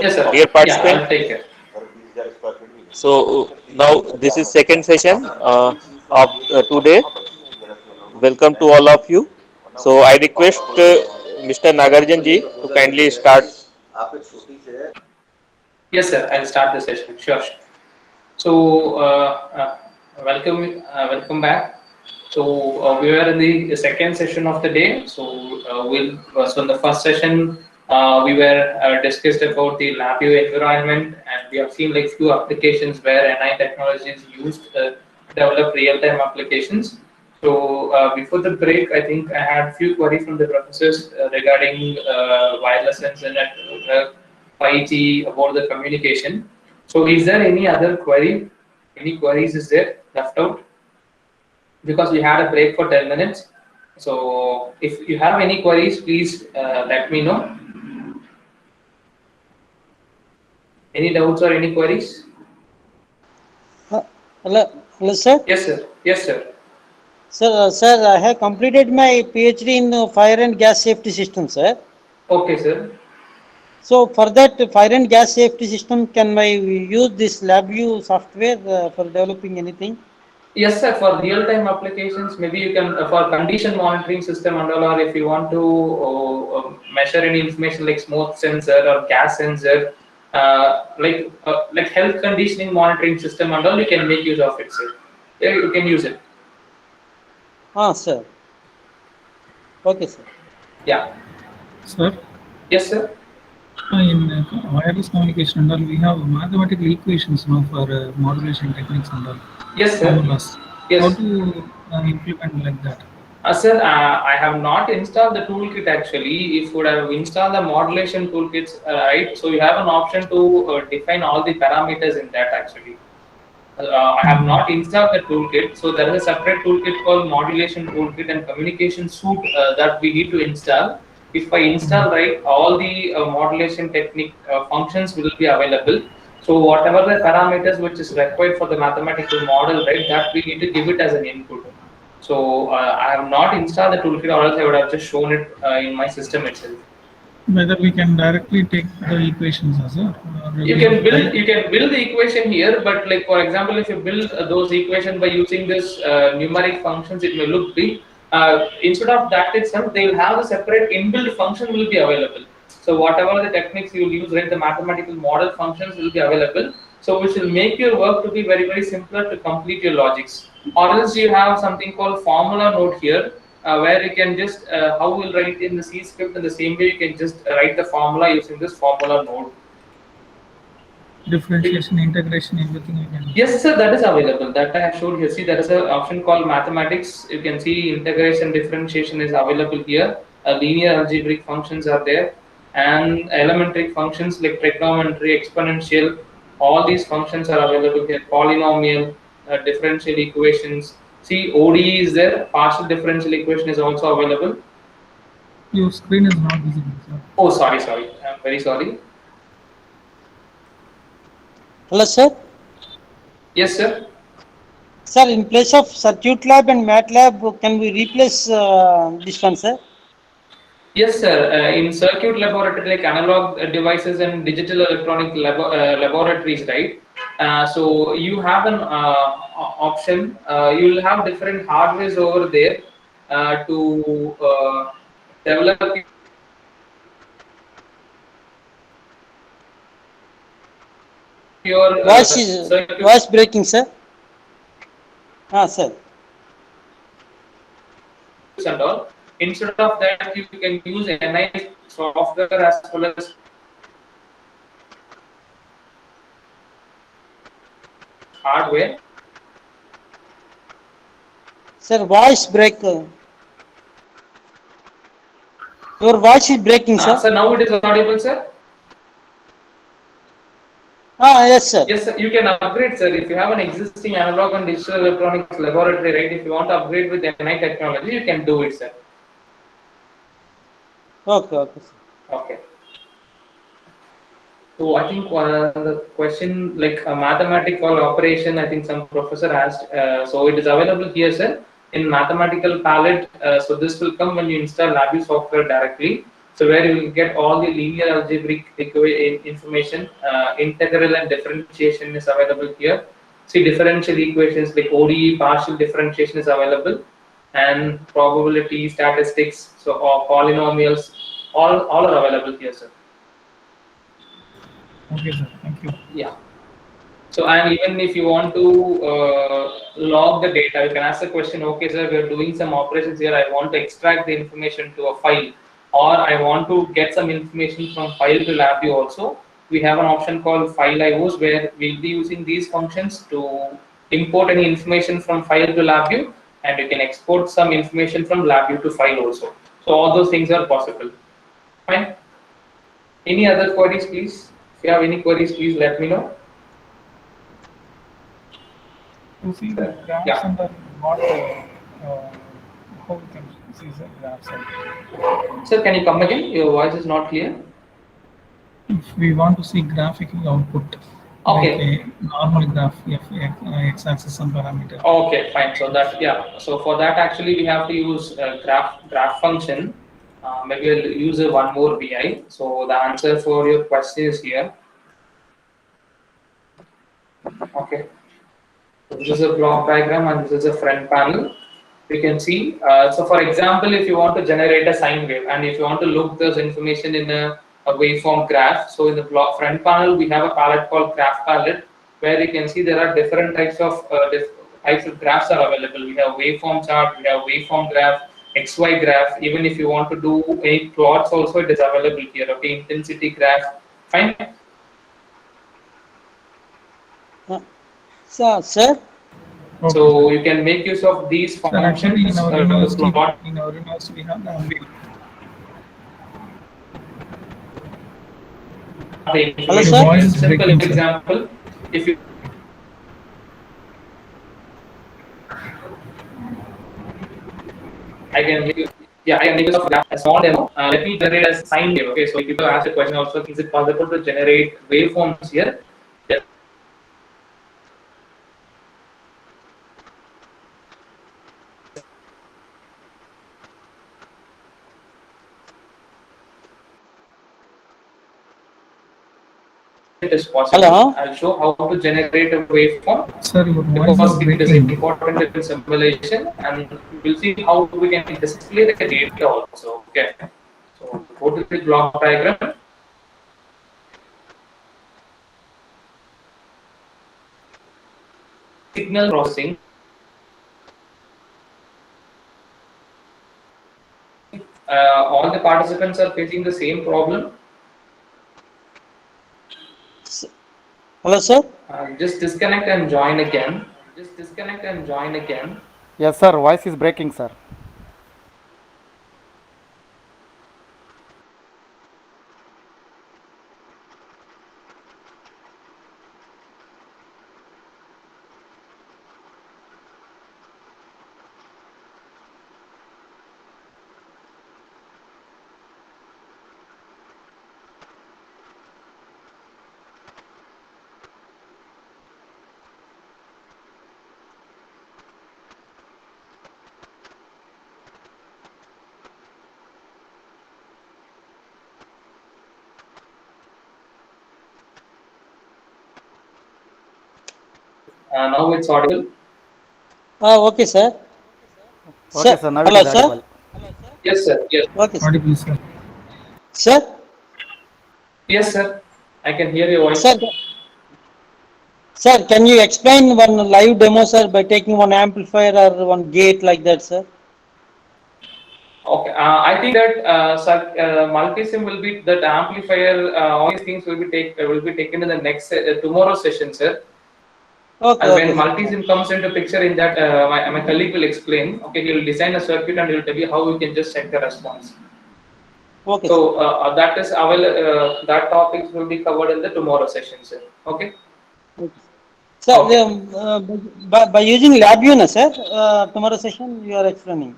Yes, sir. Dear Yeah, participant, I'll take it. so now this is second session of today. Welcome to all of you. So I request Mr. Nagarjan ji to kindly start. Yes, sir. I'll start the session. Sure. Sure. So, welcome back. So, we were in the second session of the day. So in the first session, we were discussed about the LabVIEW environment, and we have seen like few applications where NI technology is used to develop real-time applications. So, before the break, I think I had few queries from the professors regarding wireless internet, 5G, about the communication. So is there any other query? Any queries is there left out? Because we had a break for 10 minutes. So if you have any queries, please let me know. Any doubts or any queries? Uh, hello, sir. Yes, sir. Yes, sir. Sir, I have completed my PhD in fire and gas safety system, sir. Okay, sir. So for that fire and gas safety system, can I use this LabVIEW software for developing anything? Yes, sir. For real-time applications, maybe you can for condition monitoring system and all, or if you want to measure any information like smoke sensor or gas sensor, like health conditioning monitoring system and all, you can make use of it, sir. Yeah, you can use it. Ah, sir. Okay, sir. Yeah. Sir, Yes, sir. in wireless communication and all, we have mathematical equations now for modulation techniques and all. Yes, sir. Formulas. How Yes. to implement like that? Sir, I have not installed the toolkit actually. If would have installed the modulation toolkits, right? So you have an option to define all the parameters in that actually. I have not installed the toolkit, so there is a separate toolkit called modulation toolkit and communication suite that we need to install. If I install right, all the modulation technique functions will be available. So whatever the parameters which is required for the mathematical model, right, that we need to give it as an input. So I have not installed the toolkit, or else I would have just shown it in my system itself. Whether we can directly take the equations as a You can build the equation here, but like for example, if you build those equations by using this numeric functions, it may look big. Instead of that itself, they will have a separate inbuilt function will be available. So whatever the techniques you will use, right, the mathematical model functions will be available. So which will make your work to be very simpler to complete your logics. Or else you have something called formula node here, where you can just how we'll write in the C script in the same way you can just write the formula using this formula node. differentiation, integration, everything we can. Yes, sir, that is available. That I have showed here. See, there is an option called mathematics. You can see integration, differentiation is available here. Linear algebraic functions are there, and elementary functions like trigonometry, exponential. All these functions are available here. Polynomial, differential equations. See, ODE is there. Partial differential equation is also available. Your screen is not visible, sir. Oh, sorry. I'm very sorry. Hello, sir. Yes, sir. Sir, in place of Circuit Lab and MATLAB, can we replace this one, sir? Yes, sir. In circuit laboratory, like analog devices and digital electronic laboratories, right? So you have an option. You will have different hardwares over there to develop your circuit Voice breaking, sir. Ah, sir. and all. Instead of that, you can use NI software as well as hardware. Sir, voice break. Your voice is breaking, sir. So now it is audible, sir. Ah, yes, sir. Yes, sir. You can upgrade, sir. If you have an existing analog and digital electronics laboratory, right? If you want to upgrade with NI technology, you can do it, sir. Okay, sir. Okay. So I think the question like a mathematical operation, I think some professor asked. So it is available here, sir, in mathematical palette. So this will come when you install LabVIEW software directly. So where you will get all the linear algebraic information, integral and differentiation is available here. See, differential equations like ODE, partial differentiation is available, and probability, statistics, so all polynomials, all are available here, sir. Okay, sir. Thank you. Yeah. So, and even if you want to log the data, you can ask the question, okay, sir, we are doing some operations here. I want to extract the information to a file, or I want to get some information from file to LabVIEW also. We have an option called file IOs where we'll be using these functions to import any information from file to LabVIEW, and you can export some information from LabVIEW to file also. So all those things are possible. Fine. Any other queries, please? If you have any queries, please let me know. To see the graphs Yeah. and the what, how we can see the graphs. Sir, can you come again? Your voice is not clear. If we want to see graphical output, Okay. like a normal graph, x-axis some parameter. Okay, fine. So that, yeah. So for that, actually, we have to use graph function. Maybe I'll use a one more VI. So the answer for your question is here. Okay. So this is a block diagram and this is a front panel. You can see. So for example, if you want to generate a sine wave and if you want to look this information in a waveform graph, so in the block front panel, we have a palette called graph palette where you can see there are different types of graphs are available. We have waveform chart, we have waveform graph, XY graph. Even if you want to do any plots also, it is available here. Okay, intensity graph. Fine. Sir, Okay. So you can make use of these Sir, actually, functions. in our to university, plot we have the the Hello, information. sir? Voice is Simple breaking, sir. example. If you I can make I can make use of that a small demo. Let me generate a sine wave. Okay, so if people ask the question also, is it possible to generate waveforms here? Yeah. It is possible. Hello? I'll show how to generate a waveform Sir, your voice because is it is breaking. important in simulation, and we'll see how we can display the data also. Okay. So go to the block diagram. Signal processing. All the participants are facing the same problem. Hello, sir? Just disconnect and join again. Just disconnect and join again. Yes, sir. Voice is breaking, sir. Now it's audible. Okay, sir. Okay, sir. Now it Hello, is sir? audible. Yes, sir. Yes. Okay, sir. Audible, sir. Sir? Yes, sir. I can hear your voice. Sir, can you explain one live demo, sir, by taking one amplifier or one gate like that, sir? Okay. I think that multisim will be that amplifier. All these things will be taken in the next tomorrow session, sir. Okay, And okay, when sir. multisim comes into picture, in that my colleague will explain. Okay, he will design a circuit and he will tell you how you can just check the response. Okay, So sir. that is that topics will be covered in the tomorrow session, sir. Okay. Sir, Okay. by using LabVIEW, na, sir, tomorrow session you are explaining.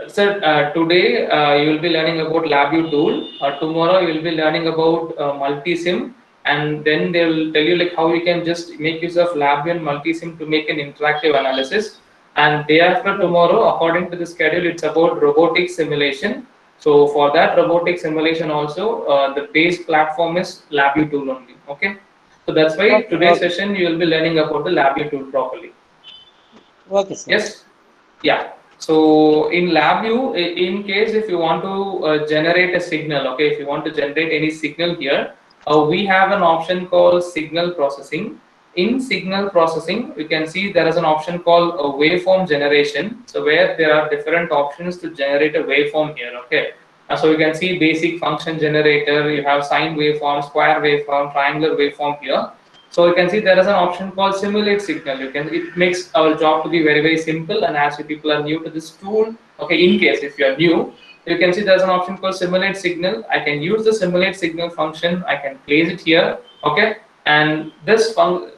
Sir, today you will be learning about LabVIEW tool. Tomorrow you will be learning about multisim, and then they will tell you like how you can just make use of LabVIEW and multisim to make an interactive analysis. And day after tomorrow, according to the schedule, it's about robotic simulation. So for that robotic simulation also, the base platform is LabVIEW tool only. Okay. So that's why Okay, today's okay. session you will be learning about the LabVIEW tool properly. Okay, sir. Yes. Yeah. So in LabVIEW, in case if you want to generate a signal, okay, if you want to generate any signal here, we have an option called signal processing. In signal processing, you can see there is an option called waveform generation. So where there are different options to generate a waveform here. Okay. So you can see basic function generator. You have sine waveform, square waveform, triangular waveform here. So you can see there is an option called simulate signal. It makes our job to be very simple, and as you people are new to this tool, okay, in case if you are new, you can see there's an option called simulate signal. I can use the simulate signal function. I can place it here, okay, and this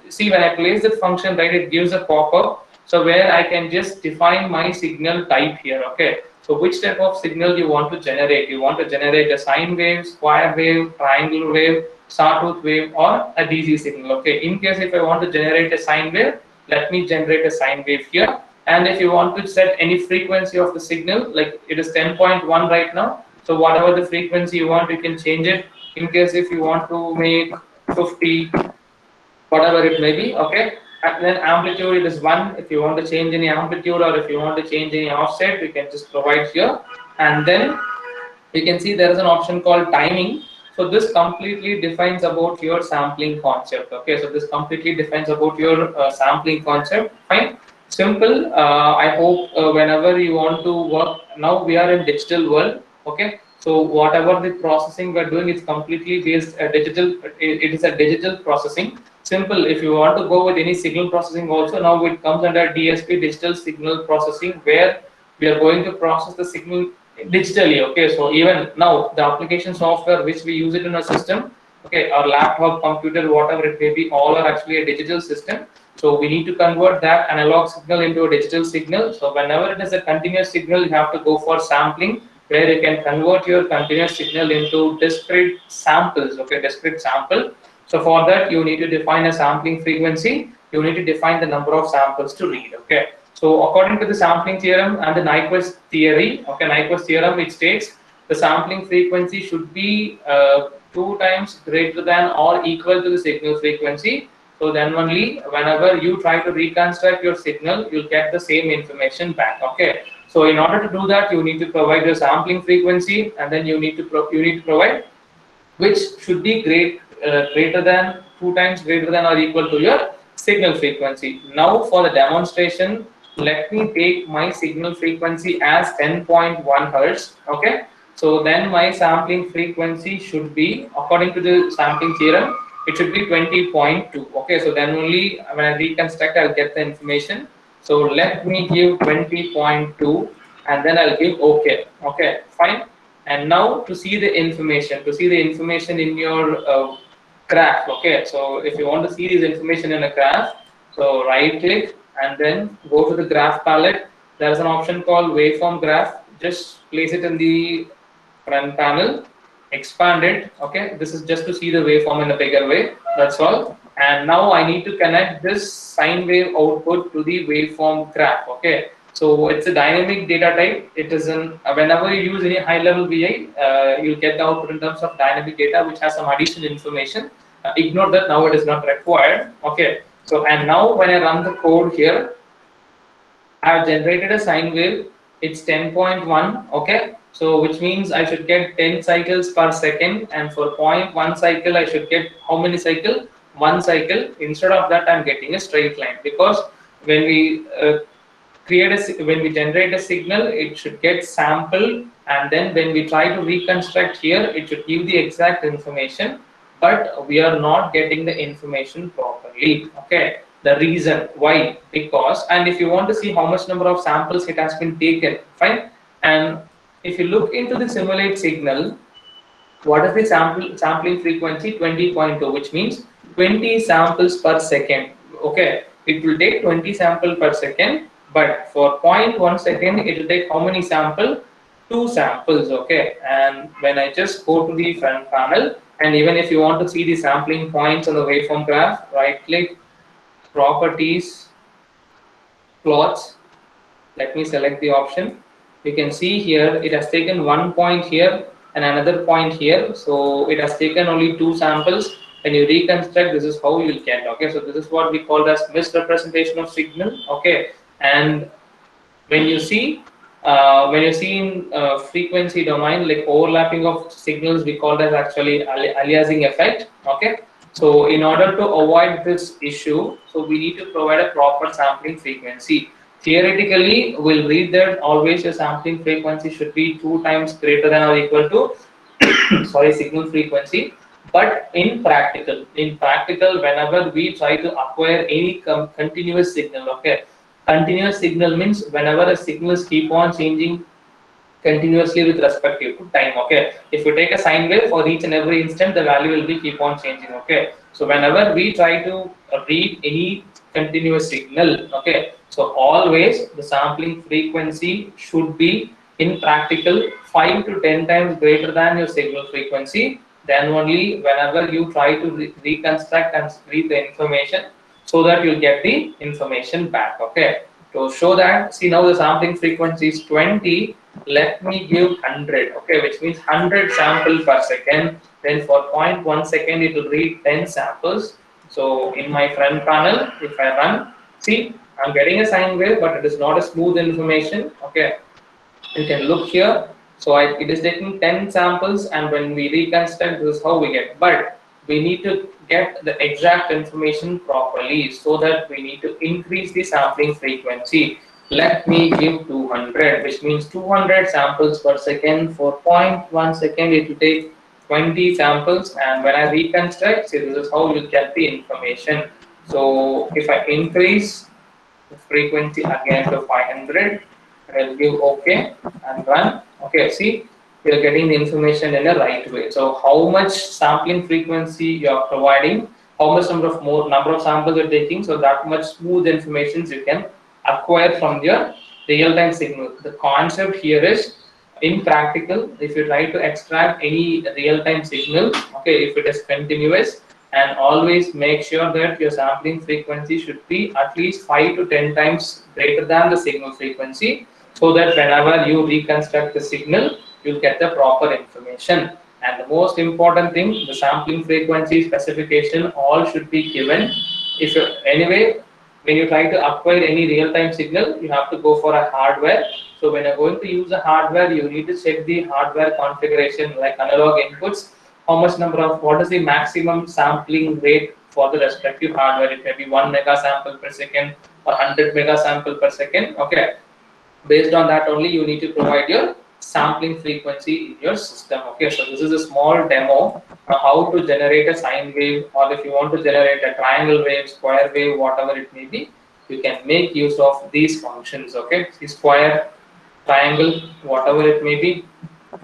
see when I place that function, right, it gives a pop-up. So where I can just define my signal type here, okay. So which type of signal you want to generate? You want to generate a sine wave, square wave, triangular wave, sawtooth wave, or a DC signal. Okay, in case if I want to generate a sine wave, let me generate a sine wave here. And if you want to set any frequency of the signal, like it is 10.1 right now, so whatever the frequency you want, you can change it. In case if you want to make 50, whatever it may be, okay. And then amplitude, it is 1. If you want to change any amplitude or if you want to change any offset, you can just provide here. And then you can see there is an option called timing. So this completely defines about your sampling concept. Okay, so this completely defines about your sampling concept. Fine, simple. I hope whenever you want to work, now we are in digital world. Okay, so whatever the processing we're doing is completely based digital. It is a digital processing. Simple. If you want to go with any signal processing also, now it comes under DSP, digital signal processing, where we are going to process the signal digitally. Okay, so even now the application software which we use it in a system, okay, our laptop, computer, whatever it may be, all are actually a digital system. So we need to convert that analog signal into a digital signal. So whenever it is a continuous signal, you have to go for sampling, where you can convert your continuous signal into discrete samples. Okay, discrete sample. So for that you need to define a sampling frequency. You need to define the number of samples to read. Okay. So according to the sampling theorem and the Nyquist theory, okay, Nyquist theorem, it states the sampling frequency should be 2 times greater than or equal to the signal frequency. So then only whenever you try to reconstruct your signal, you'll get the same information back. Okay. So in order to do that, you need to provide your sampling frequency, and then you need to provide which should be greater than 2 times greater than or equal to your signal frequency. Now for the demonstration, let me take my signal frequency as 10.1 hertz. Okay, so then my sampling frequency should be, according to the sampling theorem, it should be 20.2. Okay, so then only when I reconstruct, I'll get the information. So let me give 20.2 and then I'll give OK. Okay, fine. And now to see the information in your graph. Okay, so if you want to see this information in a graph, so right click and then go to the graph palette. There is an option called waveform graph. Just place it in the front panel, expand it. Okay, this is just to see the waveform in a bigger way. That's all. And now I need to connect this sine wave output to the waveform graph. Okay, so it's a dynamic data type. It is an whenever you use any high level VI, you'll get the output in terms of dynamic data, which has some additional information. Ignore that, now it is not required. Okay, so and now when I run the code here, I have generated a sine wave. It's 10.1. Okay, so which means I should get 10 cycles per second, and for 0.1 cycle I should get how many cycle? 1 cycle. Instead of that, I'm getting a straight line, because when we when we generate a signal, it should get sampled, and then when we try to reconstruct here, it should give the exact information, but we are not getting the information properly. Okay, the reason why, because, and if you want to see how much number of samples it has been taken, fine, and if you look into the simulate signal, what is the sampling frequency? 20.2, which means 20 samples per second. Okay, it will take 20 samples per second, but for 0.1 second it will take how many sample? 2 samples. Okay, and when I just go to the front panel, and even if you want to see the sampling points on the waveform graph, right click, properties, plots, let me select the option, you can see here it has taken one point here and another point here. So it has taken only two samples. When you reconstruct, this is how you'll get. Okay, so this is what we call as misrepresentation of signal. Okay, and when you see in frequency domain, like overlapping of signals, we call that actually aliasing effect. Okay, so in order to avoid this issue, so we need to provide a proper sampling frequency. Theoretically, we'll read that always the sampling frequency should be 2 times greater than or equal to sorry, signal frequency. But in practical, whenever we try to acquire any continuous signal, okay, continuous signal means whenever a signals keep on changing continuously with respect to time. Okay, if you take a sine wave, for each and every instant the value will be keep on changing. Okay, so whenever we try to read any continuous signal, okay, so always the sampling frequency should be in practical 5 to 10 times greater than your signal frequency. Then only whenever you try to reconstruct and read the information, so that you'll get the information back. Okay, to show that, see now the sampling frequency is 20. Let me give 100. Okay, which means 100 sample per second. Then for 0.1 second it will read 10 samples. So in my front panel, if I run, see, I'm getting a sine wave, but it is not a smooth information. Okay, you can look here. So it is taking 10 samples, and when we reconstruct, this is how we get. But we need to get the exact information properly, so that we need to increase the sampling frequency. Let me give 200, which means 200 samples per second. For 0.1 second, it will take 20 samples, and when I reconstruct, see, this is how you get the information. So if I increase the frequency again to 500, I'll give OK and run. Okay, see, you're getting the information in a right way. So how much sampling frequency you are providing, how much number of samples you're taking, so that much smooth information you can acquire from your real-time signal. The concept here is, in practical, if you try to extract any real-time signal, okay, if it is continuous, and always make sure that your sampling frequency should be at least 5 to 10 times greater than the signal frequency, so that whenever you reconstruct the signal, you'll get the proper information. And the most important thing, the sampling frequency specification all should be given. If you, anyway, when you try to acquire any real-time signal, you have to go for a hardware. So when you're going to use a hardware, you need to check the hardware configuration, like analog inputs, how much what is the maximum sampling rate for the respective hardware. It may be 1 mega sample per second or 100 mega sample per second. Okay, based on that only you need to provide your sampling frequency in your system. Okay, so this is a small demo on how to generate a sine wave, or if you want to generate a triangle wave, square wave, whatever it may be, you can make use of these functions. Okay, see, square, triangle, whatever it may be,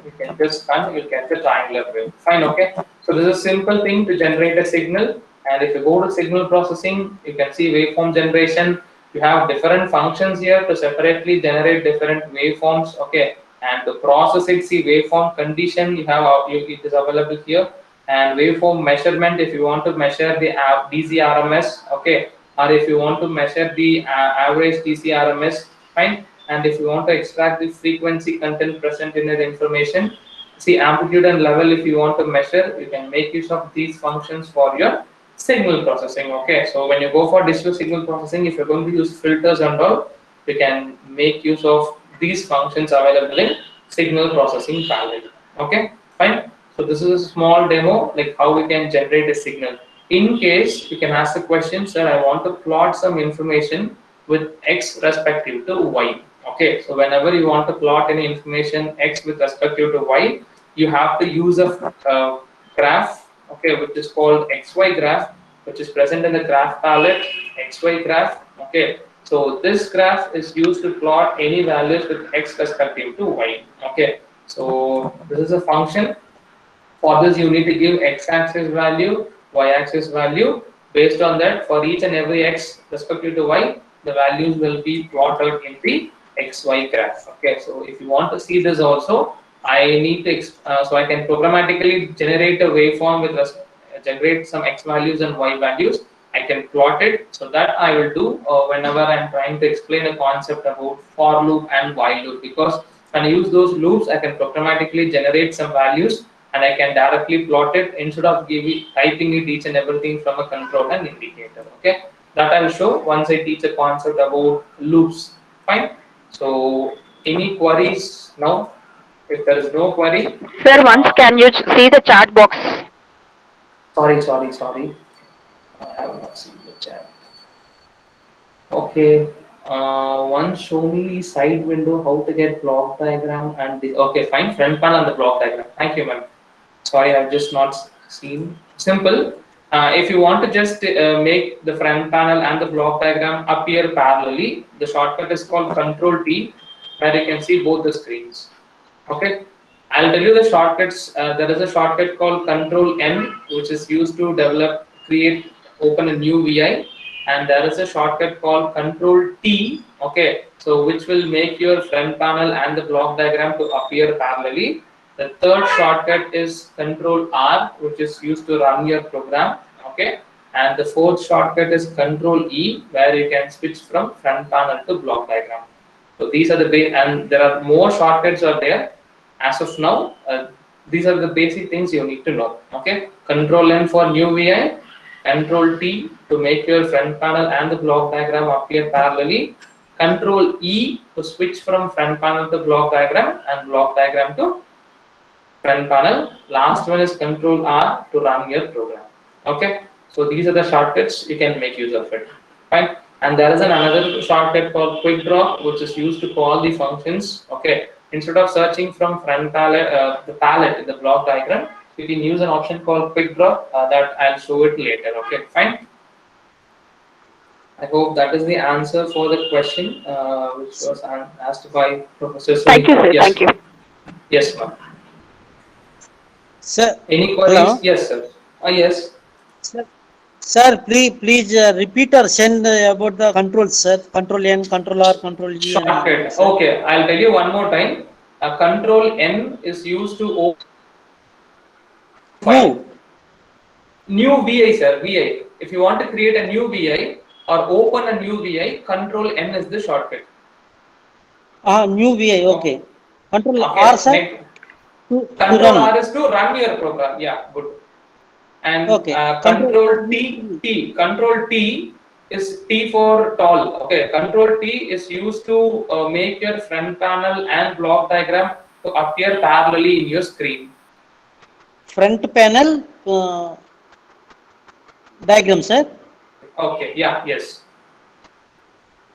you can just run, you'll get the triangular wave. Fine. Okay, so this is a simple thing to generate a signal. And if you go to signal processing, you can see waveform generation. You have different functions here to separately generate different waveforms. Okay, and to process it, see, waveform condition, you have it is available here. And waveform measurement, if you want to measure the DC RMS, okay, or if you want to measure the average DC RMS, fine. And if you want to extract the frequency content present in the information, see, amplitude and level, if you want to measure, you can make use of these functions for your signal processing. Okay, so when you go for digital signal processing, if you're going to use filters and all, you can make use of these functions available in signal processing palette. Okay, fine. So this is a small demo, like how we can generate a signal. In case you can ask the question, sir, I want to plot some information with X respective to Y. Okay, so whenever you want to plot any information X with respective to Y, you have to use a graph, okay, which is called XY graph, which is present in the graph palette, XY graph. Okay, so this graph is used to plot any values with X respective to Y. Okay, so this is a function. For this, you need to give X-axis value, Y-axis value. Based on that, for each and every X respective to Y, the values will be plotted in the XY graph. Okay, so if you want to see this also, I need to so I can programmatically generate a waveform with generate some X values and Y values. I can plot it. So that I will do whenever I'm trying to explain a concept about for loop and while loop, because and use those loops, I can programmatically generate some values and I can directly plot it instead of typing it each and everything from a control and indicator. Okay, that I'll show once I teach a concept about loops. Fine. So any queries now? If there is no query, Sir, once can you see the chat box? sorry. I have not seen the chat. Okay. One show me side window how to get block diagram and the, okay, fine, front panel and the block diagram. Thank you, ma'am. Sorry, I've just not seen. Simple. If you want to just make the front panel and the block diagram appear parallelly, the shortcut is called Control T, where you can see both the screens. Okay. I'll tell you the shortcuts. There is a shortcut called Control N, which is used to open a new VI, and there is a shortcut called Control T. Okay, so which will make your front panel and the block diagram to appear parallelly. The third shortcut is Control R, which is used to run your program. Okay, and the fourth shortcut is Control E, where you can switch from front panel to block diagram. So these are the and there are more shortcuts are there. As of now, these are the basic things you need to know. Okay, Control N for new VI, Control T to make your front panel and the block diagram appear parallelly, Control E to switch from front panel to block diagram and block diagram to front panel. Last one is Control R to run your program. Okay, so these are the shortcuts, you can make use of it. Fine. And there is another shortcut called Quick Draw, which is used to call the functions. Okay, instead of searching from front palette, the palette in the block diagram, you can use an option called Quick Draw that I'll show it later. Okay, fine. I hope that is the answer for the question which was asked by Professor Sunil. Thank you, sir. Yes. Thank you. Yes, ma'am. Sir, Any queries? hello? Yes, sir. Yes. Sir, please repeat or send about the controls, sir. Control N, Control R, Control G. Shortcut. Okay, I'll tell you one more time. Control N is used to open file. New VI, sir. VI. If you want to create a new VI or open a new VI, Control N is the shortcut. New VI. Okay. Control Okay. R, sir. Control R is to run your program. Yeah, good. And okay. Control T is T for tall. Okay, Control T is used to make your front panel and block diagram to appear parallelly in your screen. Front panel diagram, sir. Okay, yeah, yes.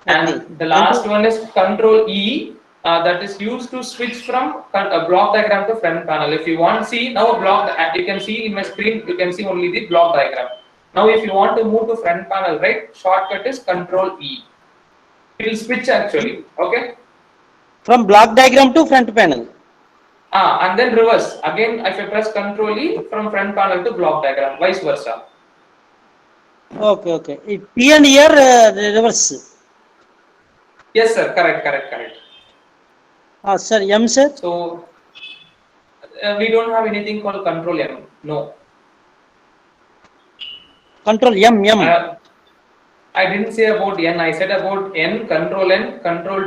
Okay. And the last one is Control E. That is used to switch from a block diagram to front panel. If you want to see now a block, you can see in my screen, you can see only the block diagram. Now if you want to move to front panel, right, shortcut is Control E. It will switch actually, okay? From block diagram to front panel. And then reverse. Again, if I press Control E, from front panel to block diagram, vice versa. Okay. T and here reverse. Yes, sir, correct. Sir, M, sir. So we don't have anything called Control M. No. Control M. I didn't say about N. I said about N, Control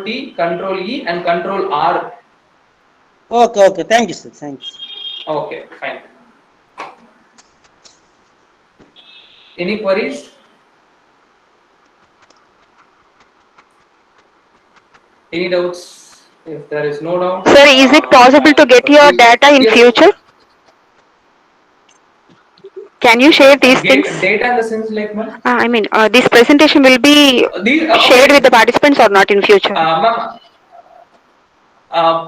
T, Control E, and Control R. Okay. Thank you, sir. Thanks. Okay, fine. Any queries? Any doubts? If there is no doubt. Sir, is it possible to get your data in future? Can you share these things? Data in the sense like, ma'am? I mean, this presentation will be shared with the participants or not in future? Ma'am,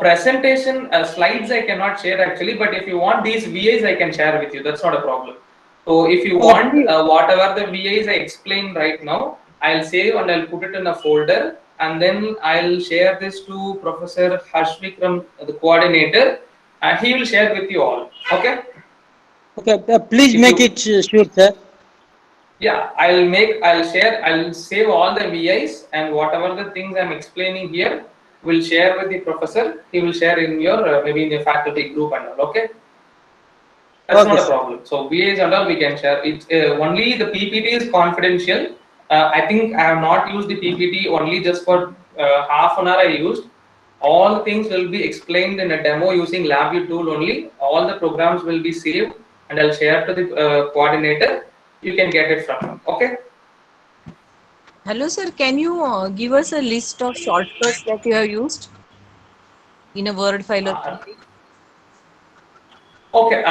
presentation slides I cannot share actually, but if you want these VIs I can share with you. That's not a problem. So if you want whatever the VIs I explained right now, I'll save and I'll put it in a folder, and then I'll share this to Professor Harshvikram, the coordinator, and he will share with you all. Okay. Okay. Please make it sure, sir. Yeah, I'll save all the VIs, and whatever the things I'm explaining here, will share with the professor. He will share in your maybe in the faculty group and all. Okay. That's not a problem. So VIs and all we can share. It's only the PPT is confidential. I think I have not used the PPT only just for half an hour I used. All things will be explained in a demo using LabVIEW tool only. All the programs will be saved and I'll share to the coordinator. You can get it from him. Okay. Hello, sir. Can you give us a list of shortcuts that you have used in a Word file or something? Okay.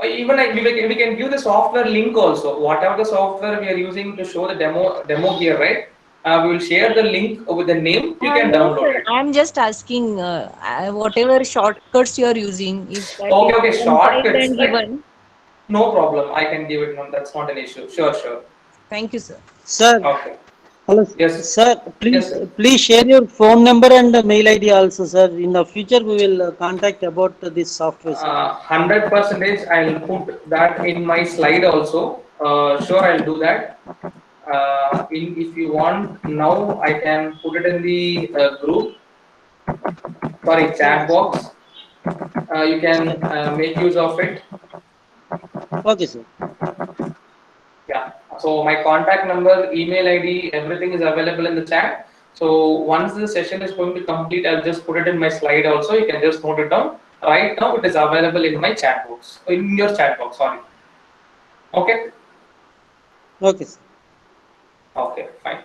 Even we can give the software link also. Whatever the software we are using to show the demo here, right? We will share the link with the name. You can No, download sir. it. I'm just asking whatever shortcuts you are using, if that is Okay. compiled Shortcuts, and right? given. No problem. I can give it. No, that's not an issue. Sure. Thank you, sir. Sir, Okay. hello, Yes. sir, Yes, please, sir. please share your phone number and mail ID also, sir. In the future, we will contact about this software, sir. 100%. I'll put that in my slide also. Sure, I'll do that. If you want now, I can put it in the group. Sorry, chat box. You can make use of it. Okay, sir. Yeah. So my contact number, email ID, everything is available in the chat. So once the session is going to complete, I'll just put it in my slide also. You can just note it down. Right now, it is available in my chat box. In your chat box. Sorry. Okay. Okay, sir. Okay. Fine.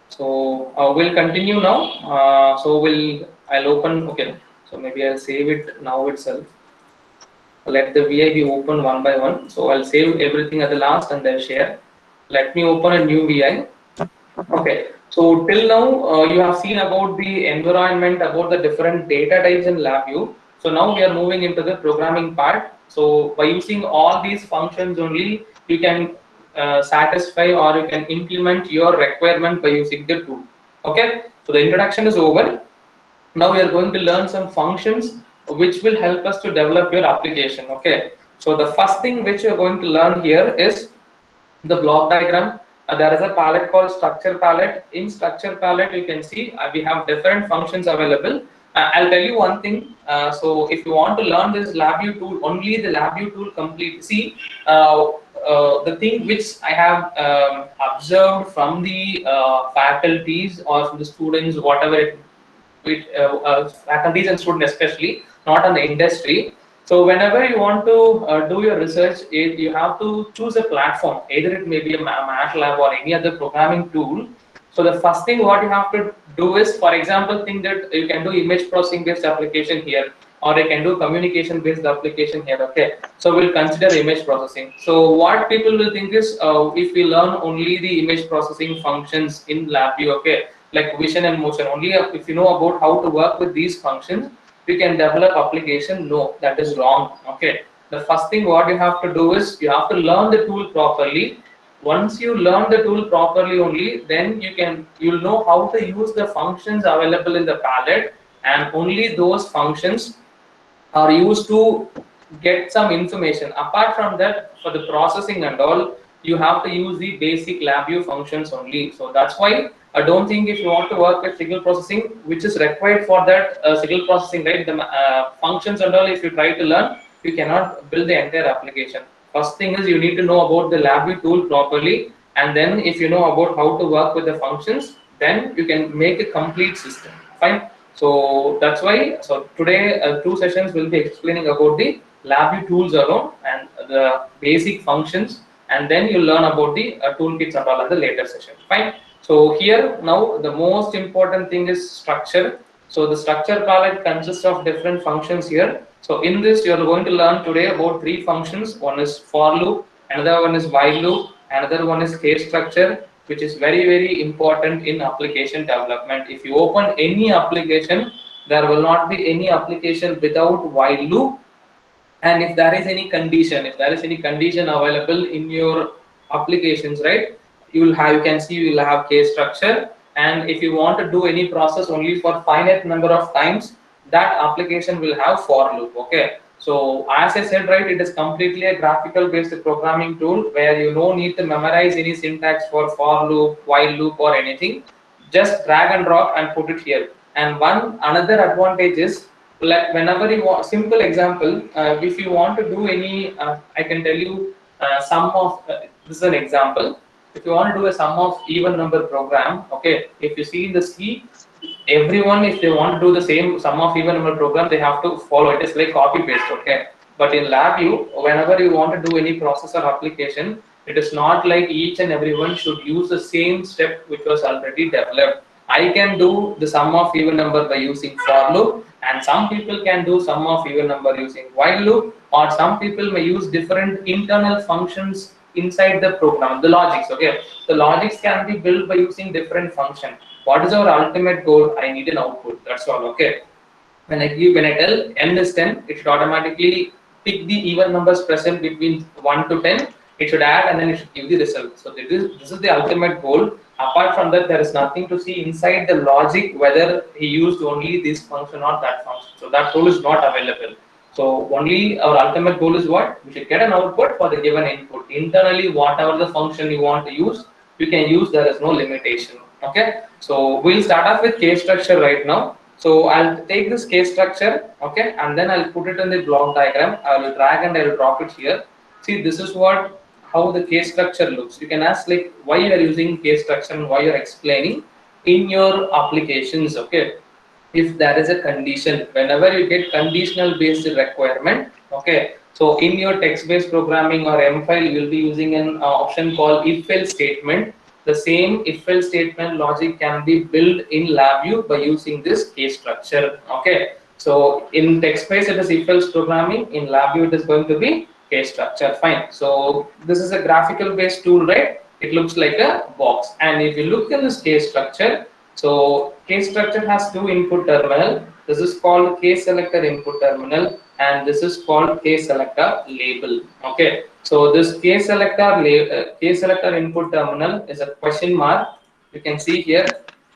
So we'll continue now. I'll open. Okay. So maybe I'll save it now itself. Let the VI be open one by one. So I'll save everything at the last and then share. Let me open a new VI. Okay, so till now you have seen about the environment, about the different data types in LabVIEW. So now we are moving into the programming part. So by using all these functions only, you can satisfy or you can implement your requirement by using the tool. Okay, so the introduction is over. Now we are going to learn some functions which will help us to develop your application. Okay, so the first thing which you are going to learn here is the block diagram. There is a palette called structure palette. In structure palette, you can see we have different functions available. I'll tell you one thing. So if you want to learn this LabVIEW tool, only the LabVIEW tool complete. See, the thing which I have observed from the faculties or from the students, whatever faculties and students especially, not on the industry. So whenever you want to do your research, you have to choose a platform. Either it may be a MATLAB or any other programming tool. So the first thing what you have to do is, for example, think that you can do image processing based application here, or you can do communication based application here. Okay, so we'll consider image processing. So what people will think is, if we learn only the image processing functions in LabVIEW, okay, like vision and motion, only if you know about how to work with these functions, we can develop application. No, that is wrong. Okay, the first thing what you have to do is you have to learn the tool properly. Once you learn the tool properly only, then you'll know how to use the functions available in the palette, and only those functions are used to get some information. Apart from that, for the processing and all, you have to use the basic LabVIEW functions only. So that's why I don't think if you want to work with signal processing, which is required for that signal processing, right? The functions and all, if you try to learn, you cannot build the entire application. First thing is you need to know about the LabVIEW tool properly, and then if you know about how to work with the functions, then you can make a complete system. Fine. So that's why. So today, 2 sessions will be explaining about the LabVIEW tools alone and the basic functions, and then you learn about the toolkits and all in the later session. Fine. So here now the most important thing is structure. So the structure palette consists of different functions here. So in this you are going to learn today about 3 functions. One is for loop, another one is while loop, another one is case structure, which is very important in application development. If you open any application, there will not be any application without while loop. And if there is any condition available in your applications, right, you can see you will have case structure. And if you want to do any process only for finite number of times, that application will have for loop. Okay, so as I said, right, it is completely a graphical based programming tool where you no need to memorize any syntax for loop, while loop or anything. Just drag and drop and put it here. And another advantage is, like whenever you want, simple example, if you want to do any I can tell you sum of this is an example. If you want to do a sum of even number program, okay, if you see in the C, everyone, if they want to do the same sum of even number program, they have to follow it. It's like copy paste, okay? But in LabVIEW, whenever you want to do any process or application, it is not like each and everyone should use the same step which was already developed. I can do the sum of even number by using for loop, and some people can do sum of even number using while loop, or some people may use different internal functions inside the program, the logics, okay? The logics can be built by using different function. What is our ultimate goal? I need an output, that's all, okay? When I tell n is 10, it should automatically pick the even numbers present between 1 to 10. It should add and then it should give the result. So this is the ultimate goal. Apart from that, there is nothing to see inside the logic whether he used only this function or that function. So that tool is not available. So only our ultimate goal is what? We should get an output for the given input. Internally, whatever the function you want to use, you can use. There is no limitation. Okay. So we'll start off with case structure right now. So I'll take this case structure, okay, and then I'll put it in the block diagram. I will drag and I will drop it here. See, this is how the case structure looks. You can ask like why you are using case structure and why you are explaining in your applications, okay. If there is a condition, whenever you get conditional based requirement, okay. So in your text based programming or M file, you will be using an option called if else statement. The same if else statement logic can be built in LabVIEW by using this case structure, okay. So in text based it is if else programming, in LabVIEW it is going to be case structure, fine. So this is a graphical based tool, right? It looks like a box, and if you look in this case structure, so case structure has two input terminal. This is called case selector input terminal, and this is called case selector label, okay. So this case selector input terminal is a question mark. You can see here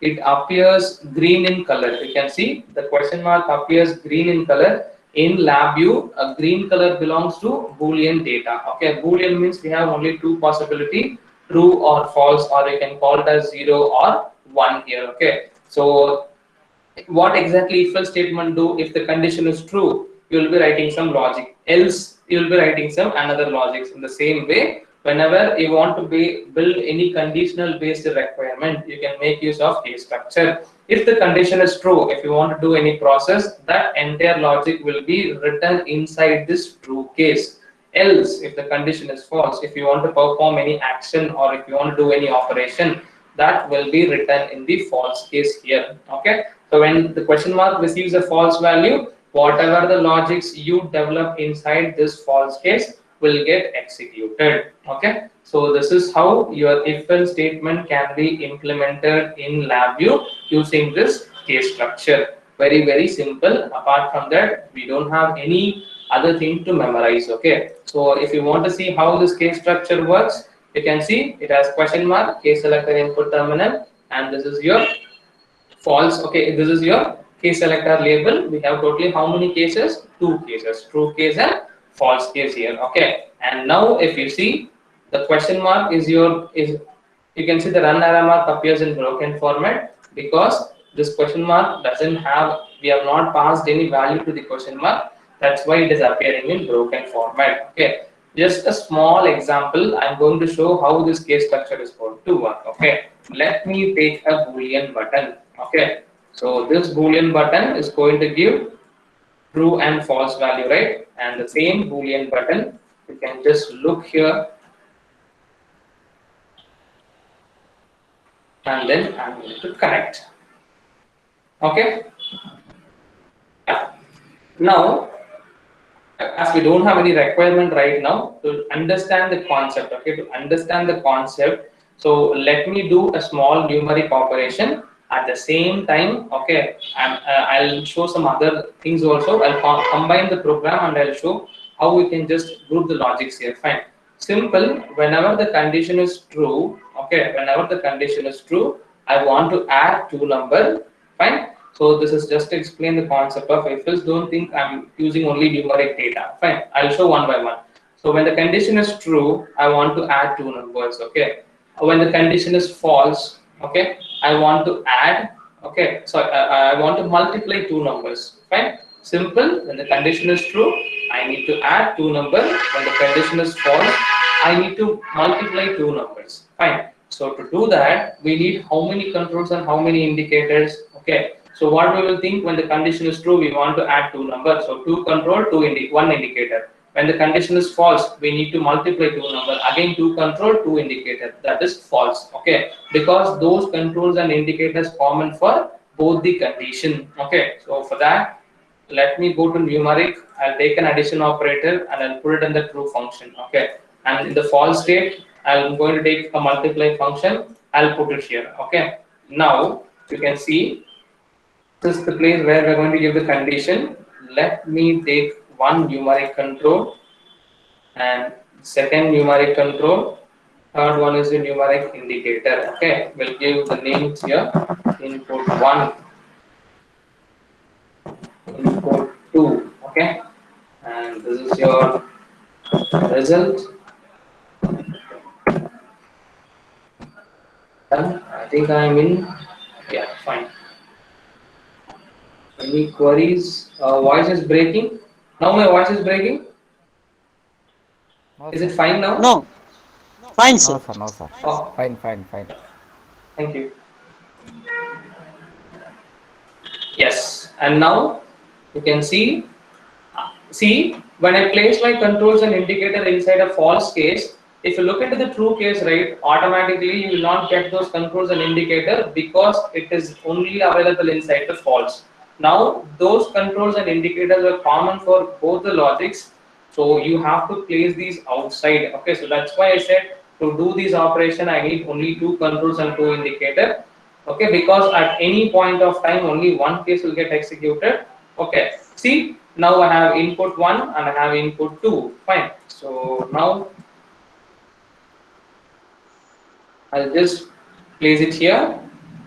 it appears green in color. You can see the question mark appears green in color. In LabVIEW, a green color belongs to Boolean data. Okay, Boolean means we have only two possibility, true or false, or you can call it as 0 or 1 here. Okay, so what exactly if else statement do? If the condition is true, you will be writing some logic, else you will be writing some another logics. In the same way, whenever you want to build any conditional based requirement, you can make use of case structure. If the condition is true, if you want to do any process, that entire logic will be written inside this true case. Else, if the condition is false, if you want to perform any action or if you want to do any operation, that will be written in the false case here, okay. So when the question mark receives a false value, whatever the logics you develop inside this false case will get executed, okay. So this is how your if else statement can be implemented in LabVIEW using this case structure. Very simple. Apart from that, we don't have any other thing to memorize, okay. So if you want to see how this case structure works, you can see it has question mark, case selector input terminal, and this is your false, okay. This is your case selector label. We have totally how many cases? Two cases, true case and false case here, okay. And now if you see the question mark is you can see the run arrow mark appears in broken format because this question mark doesn't have, we have not passed any value to the question mark. That's why it is appearing in broken format, okay. Just a small example, I'm going to show how this case structure is going to work, okay. Let me take a Boolean button, okay. So this Boolean button is going to give true and false value, right? And the same Boolean button, you can just look here and then I'm going to connect, okay. Now, as we don't have any requirement right now, to understand the concept, okay, to understand the concept, so let me do a small numeric operation at the same time, okay, and I'll show some other things also. I'll combine the program and I'll show how we can just group the logics here, fine. Simple, whenever the condition is true, okay, whenever the condition is true, I want to add two numbers, fine. So this is just to explain the concept of if else. Don't think I'm using only numeric data. Fine, I'll show one by one. So when the condition is true, I want to add two numbers, okay. When the condition is false, okay, I want to add, okay, so I want to multiply two numbers, fine. Simple, when the condition is true, I need to add two numbers. When the condition is false, I need to multiply two numbers, fine. So to do that, we need how many controls and how many indicators, okay. So what we will think, when the condition is true, we want to add two numbers. So 2 control, one indicator. When the condition is false, we need to multiply two number. Again 2 control, 2 indicator. That is false. Okay, because those controls and indicators common for both the condition. Okay, so for that, let me go to numeric. I'll take an addition operator and I'll put it in the true function. Okay, and in the false state, I'm going to take a multiply function. I'll put it here. Okay, now you can see this is the place where we're going to give the condition. Let me take one numeric control and second numeric control. Third one is the numeric indicator. Okay, we'll give the names here. Input 1, input 2. Okay, and this is your result. Done. I think I'm in. Yeah, fine. Any queries? Voice is breaking. Now my voice is breaking. No, Is sir. it fine now? No, fine, No, sir. sir. No, sir. Oh, Fine, fine, fine. thank you. Yes, and now you can see when I place my controls and indicator inside a false case, if you look into the true case, right, automatically you will not get those controls and indicator because it is only available inside the false. Now those controls and indicators are common for both the logics, so you have to place these outside. Okay, so that's why I said to do this operation I need only 2 controls and 2 indicator. Okay, because at any point of time only one case will get executed. Okay, see, now I have input 1 and I have input 2. Fine. So now I'll just place it here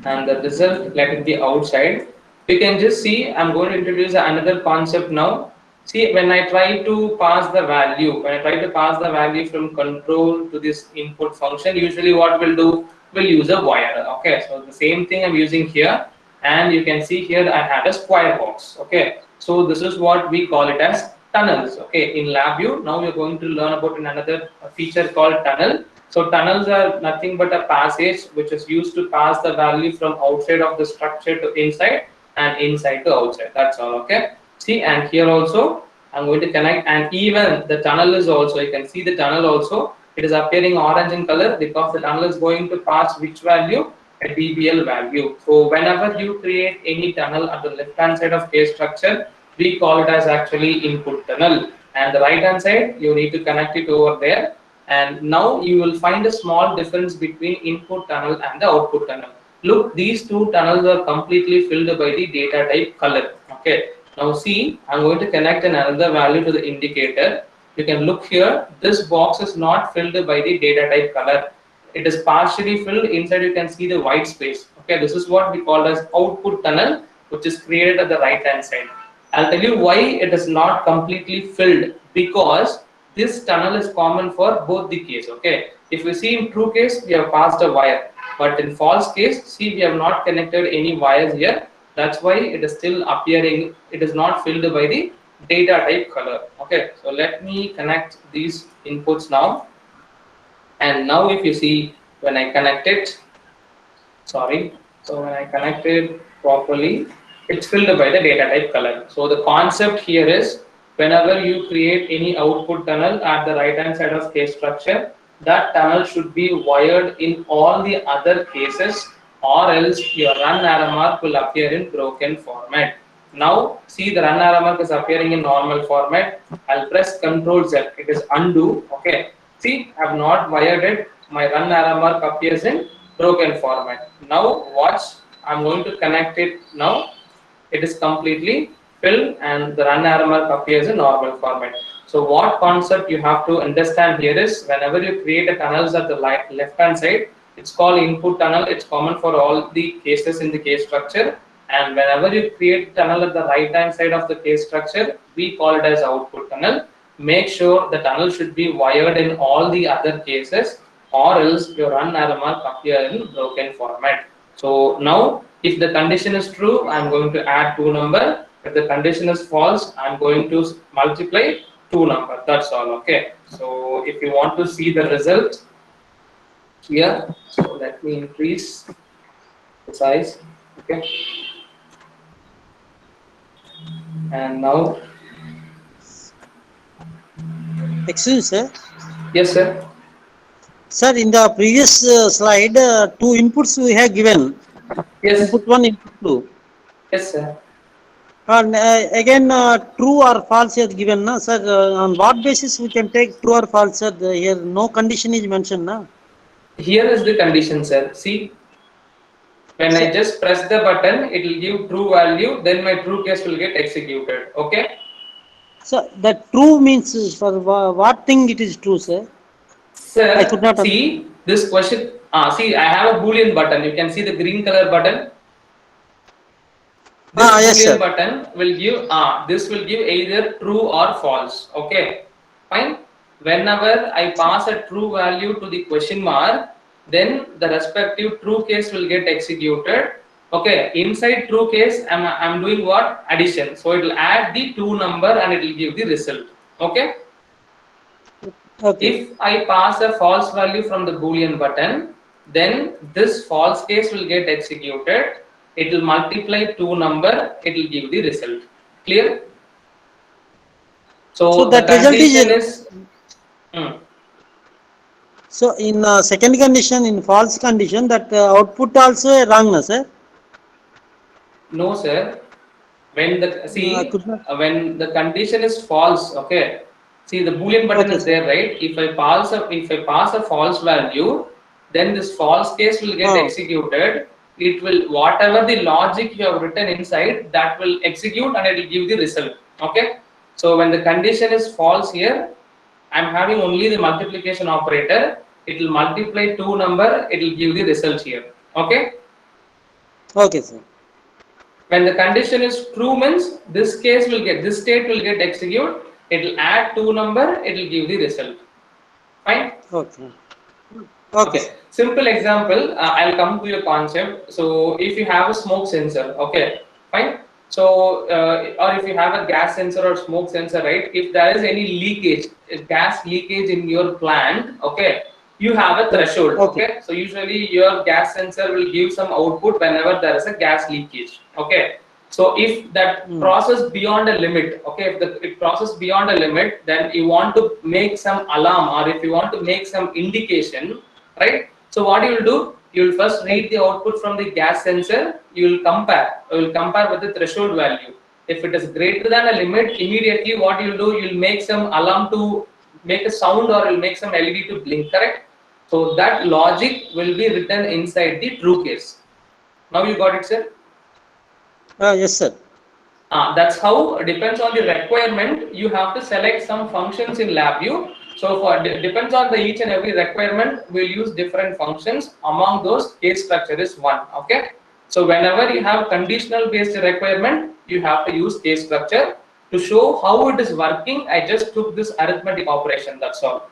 and the result let it be outside. You can just see I'm going to introduce another concept now. See, when I try to pass the value, from control to this input function, usually what we'll do, we'll use a wire. Okay, so the same thing I'm using here, and you can see here I had a square box. Okay, so this is what we call it as tunnels. Okay, in LabVIEW, now we're going to learn about another feature called tunnel. So tunnels are nothing but a passage which is used to pass the value from outside of the structure to inside and inside to outside. That's all. Okay. See, and here also I'm going to connect, and even the tunnel is also, you can see the tunnel also, it is appearing orange in color because the tunnel is going to pass which value? A DBL value. So whenever you create any tunnel at the left hand side of case structure, we call it as actually input tunnel, and the right hand side you need to connect it over there. And now you will find a small difference between input tunnel and the output tunnel. Look, these two tunnels are completely filled by the data type color. Okay, now see, I'm going to connect another value to the indicator. You can look here, this box is not filled by the data type color. It is partially filled. Inside you can see the white space. Okay, this is what we call as output tunnel, which is created at the right hand side. I'll tell you why it is not completely filled, because this tunnel is common for both the case. Okay, if we see in true case we have passed a wire, but in false case, see, we have not connected any wires here. That's why it is still appearing, it is not filled by the data type color. Okay, so let me connect these inputs now, and now if you see, when I connect it, sorry, so when I connect it properly, it's filled by the data type color. So the concept here is, whenever you create any output tunnel at the right hand side of case structure, that tunnel should be wired in all the other cases, or else your run arrow mark will appear in broken format. Now see, the run arrow mark is appearing in normal format. I'll press Ctrl Z, it is undo. Okay, see, I have not wired it, my run arrow mark appears in broken format. Now watch, I'm going to connect it now. It is completely filled and the run arrow mark appears in normal format. So what concept you have to understand here is, whenever you create a tunnels at the left hand side, it's called input tunnel. It's common for all the cases in the case structure. And whenever you create tunnel at the right hand side of the case structure, we call it as output tunnel. Make sure the tunnel should be wired in all the other cases, or else your run arrow mark appear in broken format. So now if the condition is true, I'm going to add 2 number. If the condition is false, I'm going to multiply 2 number. That's all. Okay, so if you want to see the result here, so let me increase the size. Okay, And now, Excuse me, sir. yes, sir. Sir, in the previous slide, two inputs we have given. Yes, Input 1, input 2. yes, sir. And again, true or false is given, na? Sir, on what basis we can take true or false, sir? Here no condition is mentioned, na? Here is the condition, sir. See, when I Sir, just press the button, it will give true value, then my true case will get executed. Okay? so that true means for what thing it is true, sir? I could Sir, not understand. see this question. See, I have a Boolean button. You can see the green color button. This Yes, Boolean sir. button will give this will give either true or false. Okay, fine. Whenever I pass a true value to the question mark, then the respective true case will get executed. Okay, inside true case, I'm doing what? Addition. So it will add the two number and it will give the result. Okay. Okay. If I pass a false value from the Boolean button, then this false case will get executed. It will multiply two number, it will give the result. Clear? So So the that result condition is, is, hmm, so in second condition, in false condition, that output also wrong, na, sir? no, sir. When the I see could not. when the condition is false, okay. See the Boolean button Okay, is sir. there, right? If I pass a false value, then this false case will get executed. It will whatever the logic you have written inside that will execute and it will give the result. Okay. So when the condition is false here, I'm having only the multiplication operator. It will multiply two number. It will give the result here. Okay. Okay, sir. When the condition is true means this state will get execute. It will add two number. It will give the result. Fine. Okay. Okay, sir. Okay. Simple example. I'll come to your concept. So if you have a smoke sensor, okay, fine. So or if you have a gas sensor or smoke sensor, right? If there is any leakage, gas leakage in your plant, okay, you have a threshold. Okay. Okay. So usually your gas sensor will give some output whenever there is a gas leakage. Okay. So if that process beyond a limit, okay, if it process beyond a limit, then you want to make some alarm or if you want to make some indication, right? So what you will do, you will first read the output from the gas sensor, you will compare with the threshold value. If it is greater than a limit, immediately what you will do, you will make some alarm to make a sound or you will make some LED to blink, correct? So that logic will be written inside the true case. Now you got it, sir? Yes, sir. That's how, depends on the requirement, you have to select some functions in LabVIEW. So for depends on the each and every requirement, we'll use different functions. Among those, case structure is one. Okay. So whenever you have conditional based requirement, you have to use case structure to show how it is working. I just took this arithmetic operation. That's all.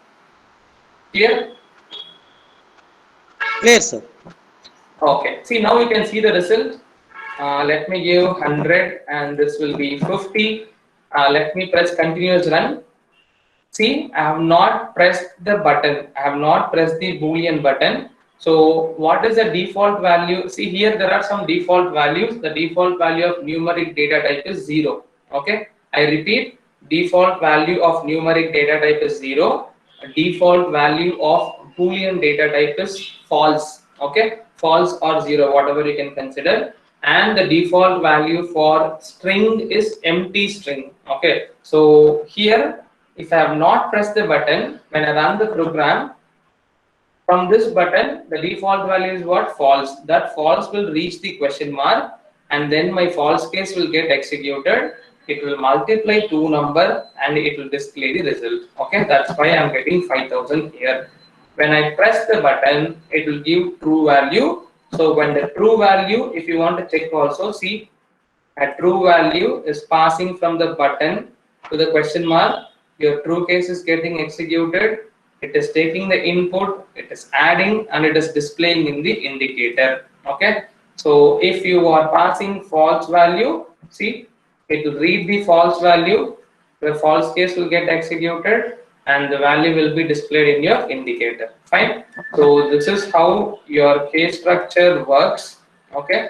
Clear? Clear, sir. Okay. See, now you can see the result. Let me give 100 and this will be 50. Let me press continuous run. See, I have not pressed the button. I have not pressed the Boolean button. So what is the default value? See here, there are some default values. The default value of numeric data type is 0. Okay. I repeat, default value of numeric data type is 0. Default value of Boolean data type is false. Okay. False or 0, whatever you can consider. And the default value for string is empty string. Okay. So here, if I have not pressed the button, when I run the program, from this button, the default value is what? False. That false will reach the question mark and then my false case will get executed. It will multiply two number and it will display the result. Okay, that's why I'm getting 5000 here. When I press the button, it will give true value. So when the true value, if you want to check also, see, a true value is passing from the button to the question mark. Your true case is getting executed. It is taking the input, it is adding, and it is displaying in the indicator. Okay. So if you are passing false value, see, it will read the false value. The false case will get executed, and the value will be displayed in your indicator. Fine. So this is how your case structure works. Okay.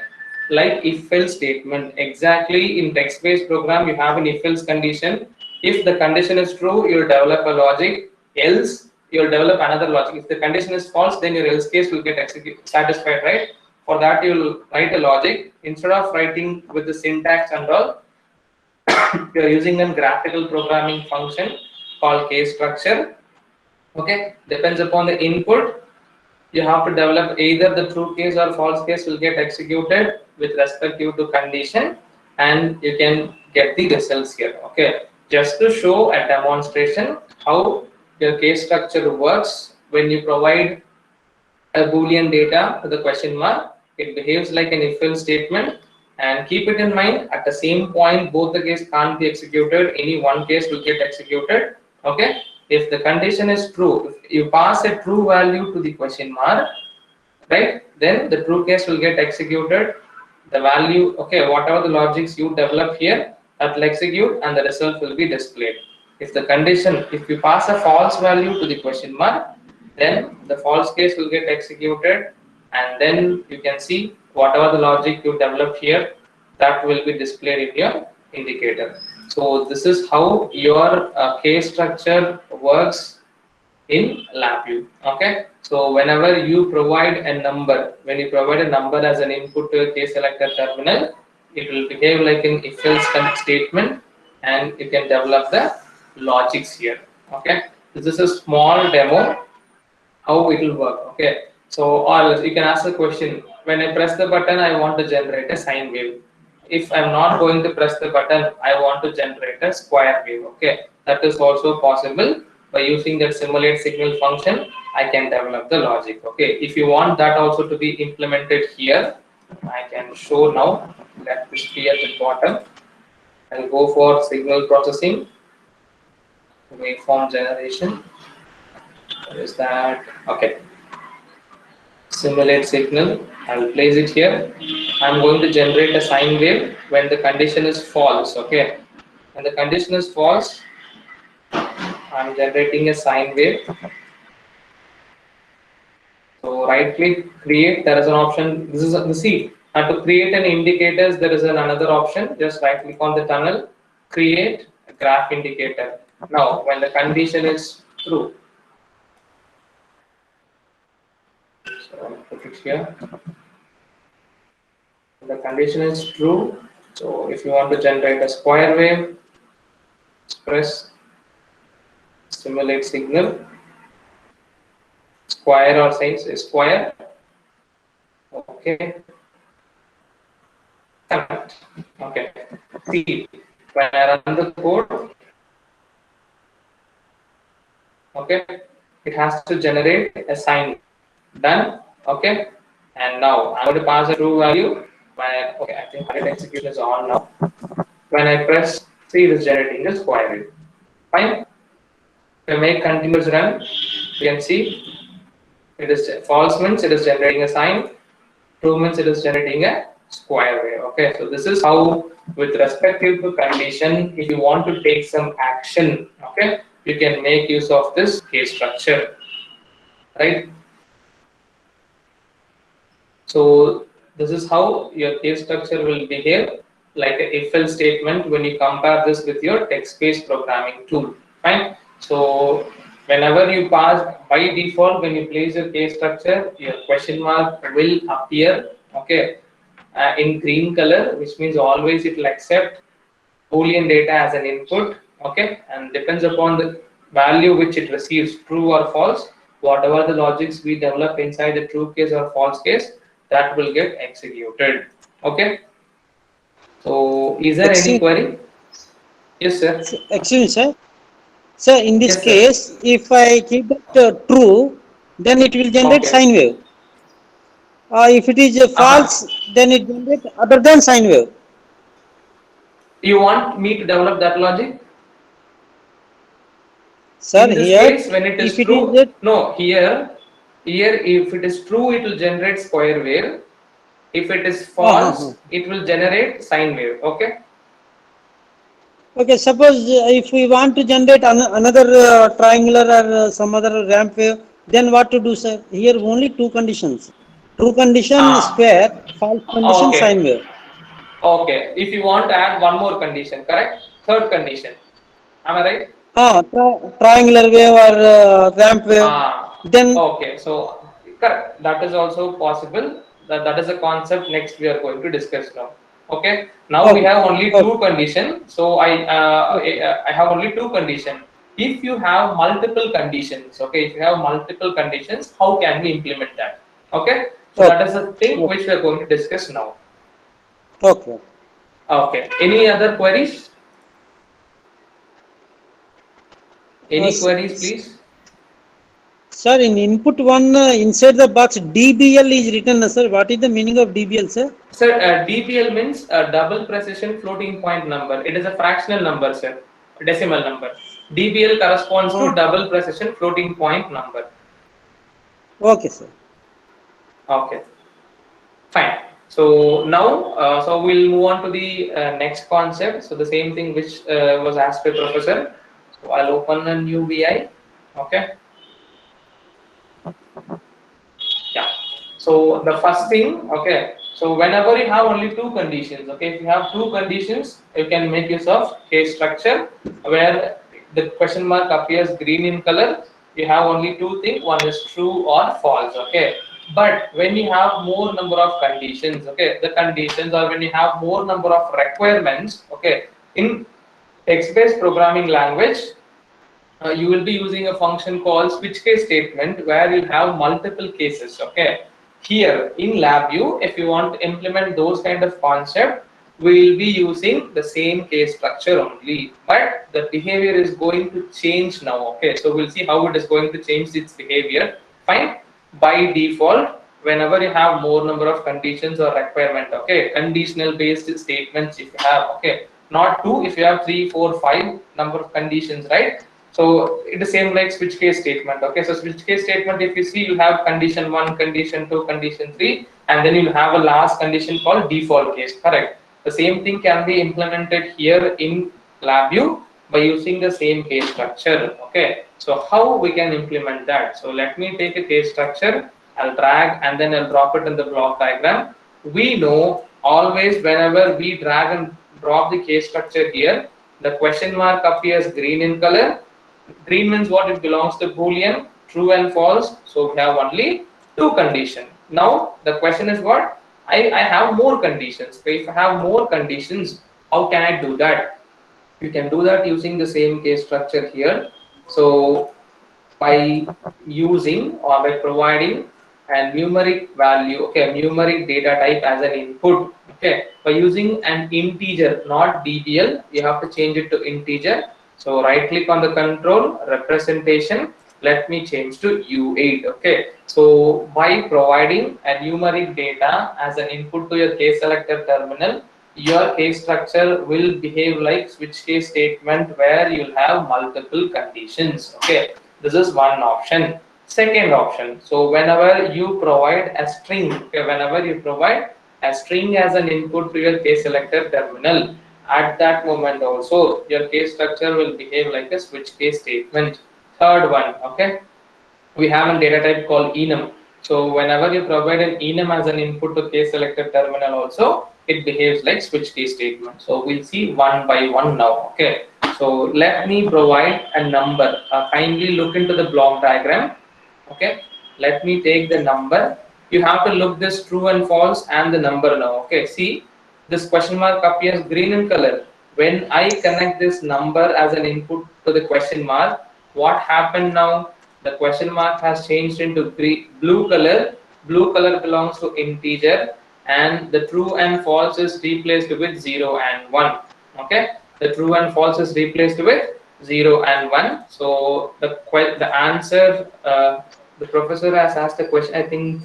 like if-else statement. Exactly in text-based program, you have an if-else condition. If the condition is true, you'll develop a logic. Else, you'll develop another logic. If the condition is false, then your else case will get satisfied, right? For that, you'll write a logic. Instead of writing with the syntax and all, we are using a graphical programming function called case structure. Okay, depends upon the input. You have to develop either the true case or false case will get executed with respect to condition, and you can get the results here. Okay, just to show a demonstration how your case structure works when you provide a boolean data to the question mark. It behaves like an if-else statement, and keep it in mind, at the same point both the case can't be executed, any one case will get executed. Okay, if the condition is true, if you pass a true value to the question mark, right, then the true case will get executed. The value, okay, whatever the logics you develop here, that will execute and the result will be displayed. If the condition, if you pass a false value to the question mark, then the false case will get executed, and then you can see whatever the logic you developed here, that will be displayed in your indicator. So this is how your case structure works in LabVIEW. Okay, so whenever you provide a number, when you provide a number as an input to a case selector terminal, it will behave like an if-else statement, and you can develop the logics here. Okay, this is a small demo how it will work. Okay, so or you can ask the question, when I press the button I want to generate a sine wave. If I'm not going to press the button, I want to generate a square wave. Okay, that is also possible. By using that simulate signal function, I can develop the logic. Okay, if you want that also to be implemented here, I can show now. Let this be at the bottom. I'll go for signal processing, waveform generation. What is that? Okay, simulate signal. I'll place it here. I'm going to generate a sine wave when the condition is false. Okay, when the condition is false, I'm generating a sine wave. So right click, create. There is an option. This is the see. Now to create an indicators, there is another option. Just right click on the tunnel, create a graph indicator. Now when the condition is true, so I'll put it here. The condition is true. So if you want to generate a square wave, press simulate signal, square or size is square. Okay. Okay. See, when I run the code, okay, it has to generate a sine. Done. Okay. And now I'm going to pass a true value. Okay, I think it execution is on now. When I press, see, it is generating a square wave. Fine. If I make continuous run, you can see it is false means it is generating a sine, true means it is generating a square wave. Okay, so this is how, with respect to condition, if you want to take some action, okay, you can make use of this case structure, right? So this is how your case structure will behave, like an if-else statement when you compare this with your text-based programming tool. Fine. So whenever you pass, by default, when you place your case structure, your question mark will appear, okay, in green color, which means always it will accept Boolean data as an input, okay, and depends upon the value which it receives, true or false, whatever the logics we develop inside the true case or false case, that will get executed. Okay. So is there any query? Yes, sir. Excuse me, sir. Sir, in this Yes, case, if I keep it true, then it will generate sine wave. If it is false, then it generates other than sine wave. You want me to develop that logic? Sir, in this here, case, when it is if true, it is no, here if it is true, it will generate square wave. If it is false, it will generate sine wave. Okay. okay, suppose if we want to generate another triangular or some other ramp wave, then what to do, sir? Here only two conditions. True condition Ah. square, false condition Okay. sine wave. Okay. If you want to add one more condition, correct? Third condition. Am I right? Triangular wave or ramp wave. Ah. Then Okay. So correct. That is also possible. That is a concept next we are going to discuss now. Okay. Now we okay, have only okay, two conditions. So I have only two conditions. If you have multiple conditions, okay, if you have multiple conditions, how can we implement that? Okay. So okay, that is the thing okay, which we are going to discuss now. okay. Okay. Any other queries? Any S- queries, s- please? Sir, in input one, inside the box DBL is written, sir. What is the meaning of DBL, sir? Sir, DPL means double precision floating point number. It is a fractional number, sir, decimal number. DBL corresponds Oh, to double precision floating point number. okay, sir. Okay, fine. So now, so we'll move on to the next concept. So the same thing which was asked by professor. So I'll open a new VI. Okay. Yeah. So the first thing, okay. So whenever you have only two conditions, okay, if you have two conditions, you can make use of case structure where the question mark appears green in color. You have only two things, one is true or false, okay. But when you have more number of conditions, okay, the conditions, or when you have more number of requirements, okay, in text-based programming language, you will be using a function called switch case statement where you have multiple cases. Okay, here in LabVIEW, if you want to implement those kind of concept, we will be using the same case structure only, but the behavior is going to change now. Okay, so we'll see how it is going to change its behavior. Fine. By default, whenever you have more number of conditions or requirement, okay, conditional based statements if you have, okay, not two, if you have 3, 4, 5 number of conditions, right? So it is same like switch case statement. Okay, so switch case statement, if you see, you have condition 1, condition 2, condition 3, and then you have a last condition called default case. Correct. The same thing can be implemented here in LabVIEW by using the same case structure. Okay, so how we can implement that? So let me take a case structure. I'll drag and then I'll drop it in the block diagram. We know always whenever we drag and drop the case structure here, the question mark appears green in color. Green means what? It belongs to Boolean, true and false. So we have only two conditions. Now the question is what? I have more conditions. So if I have more conditions, how can I do that? You can do that using the same case structure here. So by using or by providing a numeric value, okay, numeric data type as an input, okay, by using an integer, not DBL, you have to change it to integer. So right click on the control representation, let me change to U8. Okay, so by providing a numeric data as an input to your case selector terminal, your case structure will behave like switch case statement where you'll have multiple conditions. Okay, this is one option. Second option, so whenever you provide a string, okay, whenever you provide a string as an input to your case selector terminal, at that moment also your case structure will behave like a switch case statement. Third one, okay, we have a data type called enum. So whenever you provide an enum as an input to case selector terminal also, it behaves like switch case statement. So we'll see one by one now. Okay. So let me provide a number. Kindly look into the block diagram. Okay. Let me take the number. You have to look this true and false and the number now. Okay. See, this question mark appears green in color. When I connect this number as an input to the question mark, what happened now? The question mark has changed into blue color. Blue color belongs to integer, and the true and false is replaced with 0 and 1. Okay, the true and false is replaced with 0 and 1. So the answer, the professor has asked a question. I think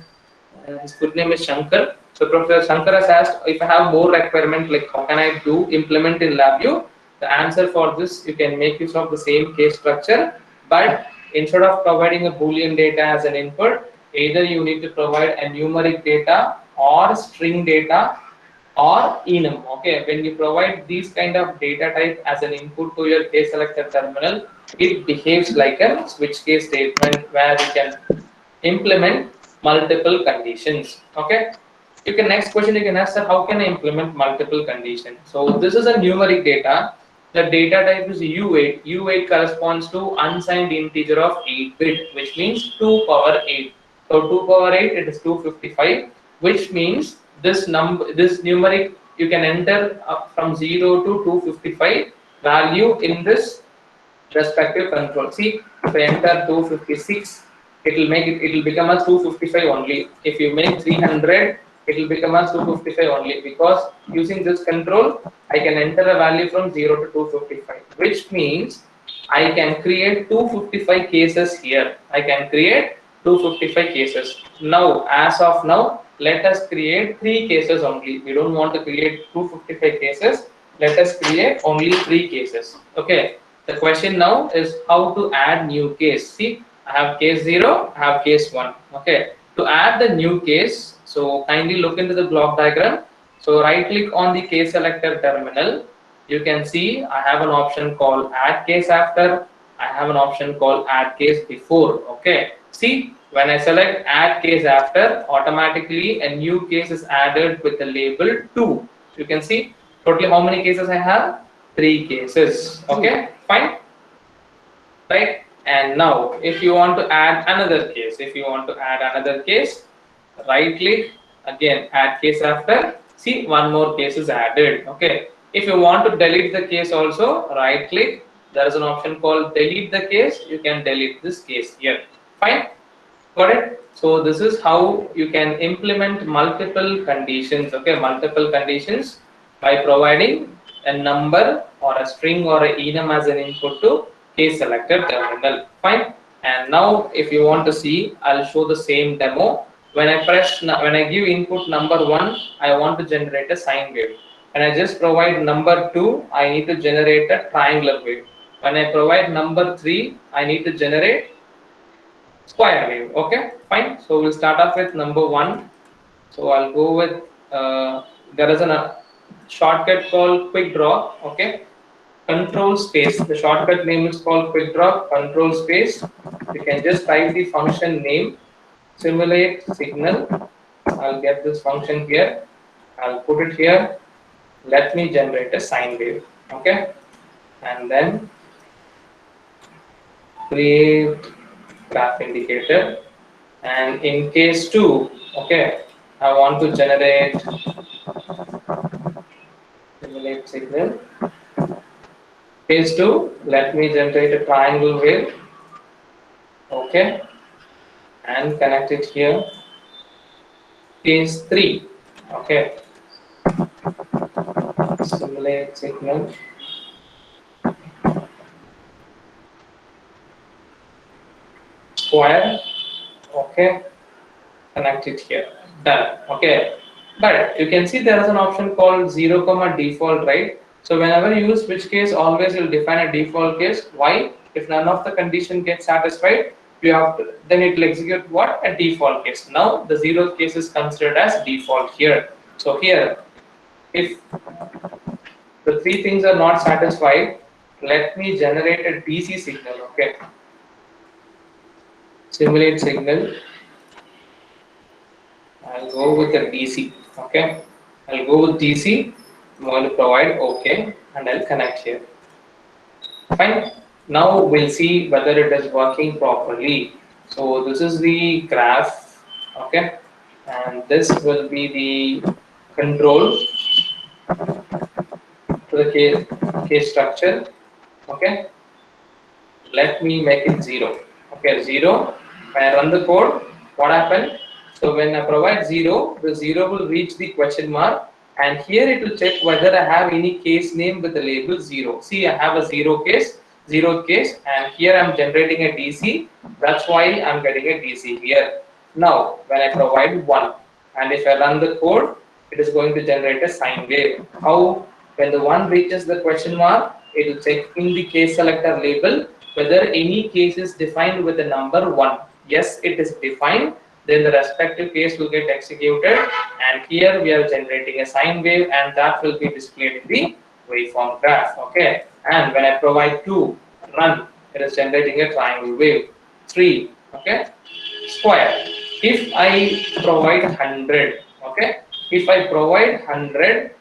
his good name is Shankar. So Professor Shankar has asked, if I have more requirement, like how can I do implement in LabVIEW? The answer for this, you can make use of the same case structure, but instead of providing a Boolean data as an input, either you need to provide a numeric data or string data or enum. Okay, when you provide these kind of data type as an input to your case selector terminal, it behaves like a switch case statement where you can implement multiple conditions. Okay. You can next question you can ask, sir, how can I implement multiple conditions? So this is a numeric data. The data type is U8. U8 corresponds to unsigned integer of 8-bit, which means 2 power 8. So 2 power 8, it is 255, which means this numeric, you can enter from 0 to 255 value in this respective control. See, if I enter 256, it will become as 255 only. If you make 300, it will become as 255 only, because using this control I can enter a value from 0 to 255, which means I can create 255 cases here. I can create 255 cases. Now, as of now, let us create 3 cases only. We don't want to create 255 cases. Let us create only 3 cases. Okay. The question now is how to add new case. See, I have case 0, I have case 1. Okay. To add the new case, so kindly look into the block diagram. So right click on the case selector terminal. You can see I have an option called add case after. I have an option called add case before. Okay. See, when I select add case after, automatically a new case is added with the label 2. You can see totally how many cases I have? 3 cases. Okay, fine. Right. And now if you want to add another case, right click, again add case after. See, one more case is added. Okay. If you want to delete the case also, right click, there is an option called delete the case. You can delete this case here. Fine. Got it? So this is how you can implement multiple conditions. Okay, multiple conditions by providing a number or a string or a enum as an input to case selector terminal. Fine. And now if you want to see, I'll show the same demo. When I give input number 1, I want to generate a sine wave. When I just provide number 2, I need to generate a triangular wave. When I provide number 3, I need to generate square wave. Okay, fine. So we'll start off with number 1. So I'll go with there is a shortcut called quick draw. Okay, control space. The shortcut name is called quick draw. Control space. You can just type the function name, simulate signal. I'll get this function here. I'll put it here. Let me generate a sine wave. Okay, and then create graph indicator. And in case 2, okay, I want to generate simulate signal. Case 2, let me generate a triangle wave. Okay, and connect it here. Case 3, okay, simulate signal. Square. Okay, connect it here. Done. Okay, but you can see there is an option called 0, default, right? So whenever you use switch case, always you'll define a default case. Why? If none of the condition gets satisfied, you have to, then it will execute what? A default case. Now the 0th case is considered as default here. So here, if the 3 things are not satisfied, let me generate a DC signal. Okay, simulate signal. I'll go with the DC. Okay, I'll go with DC. I'm going to provide OK, and I'll connect here. Fine. Now we'll see whether it is working properly. So this is the graph. Okay, and this will be the control to the case structure. Okay, let me make it 0. Okay, 0. When I run the code, what happened? So when I provide 0, the 0 will reach the question mark, and here it will check whether I have any case name with the label 0. See, I have a 0th case, and here I'm generating a DC. That's why I'm getting a DC here. Now, when I provide 1, and if I run the code, it is going to generate a sine wave. How? When the 1 reaches the question mark, it will check in the case selector label whether any case is defined with the number 1. Yes, it is defined. Then the respective case will get executed, and here we are generating a sine wave, and that will be displayed in the waveform graph. Okay, and when I provide 2, run, it is generating a triangle wave. 3, okay, square. if I provide 100, okay, if I provide 100,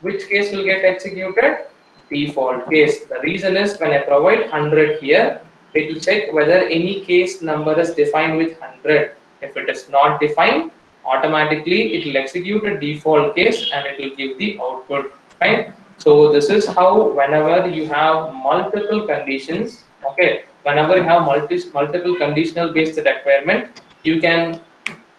which case will get executed? Default case. The reason is when I provide 100 here, it will check whether any case number is defined with 100. If it is not defined, automatically it will execute a default case and it will give the output, right? So this is how whenever you have multiple conditions, okay, whenever you have multiple conditional based requirement, you can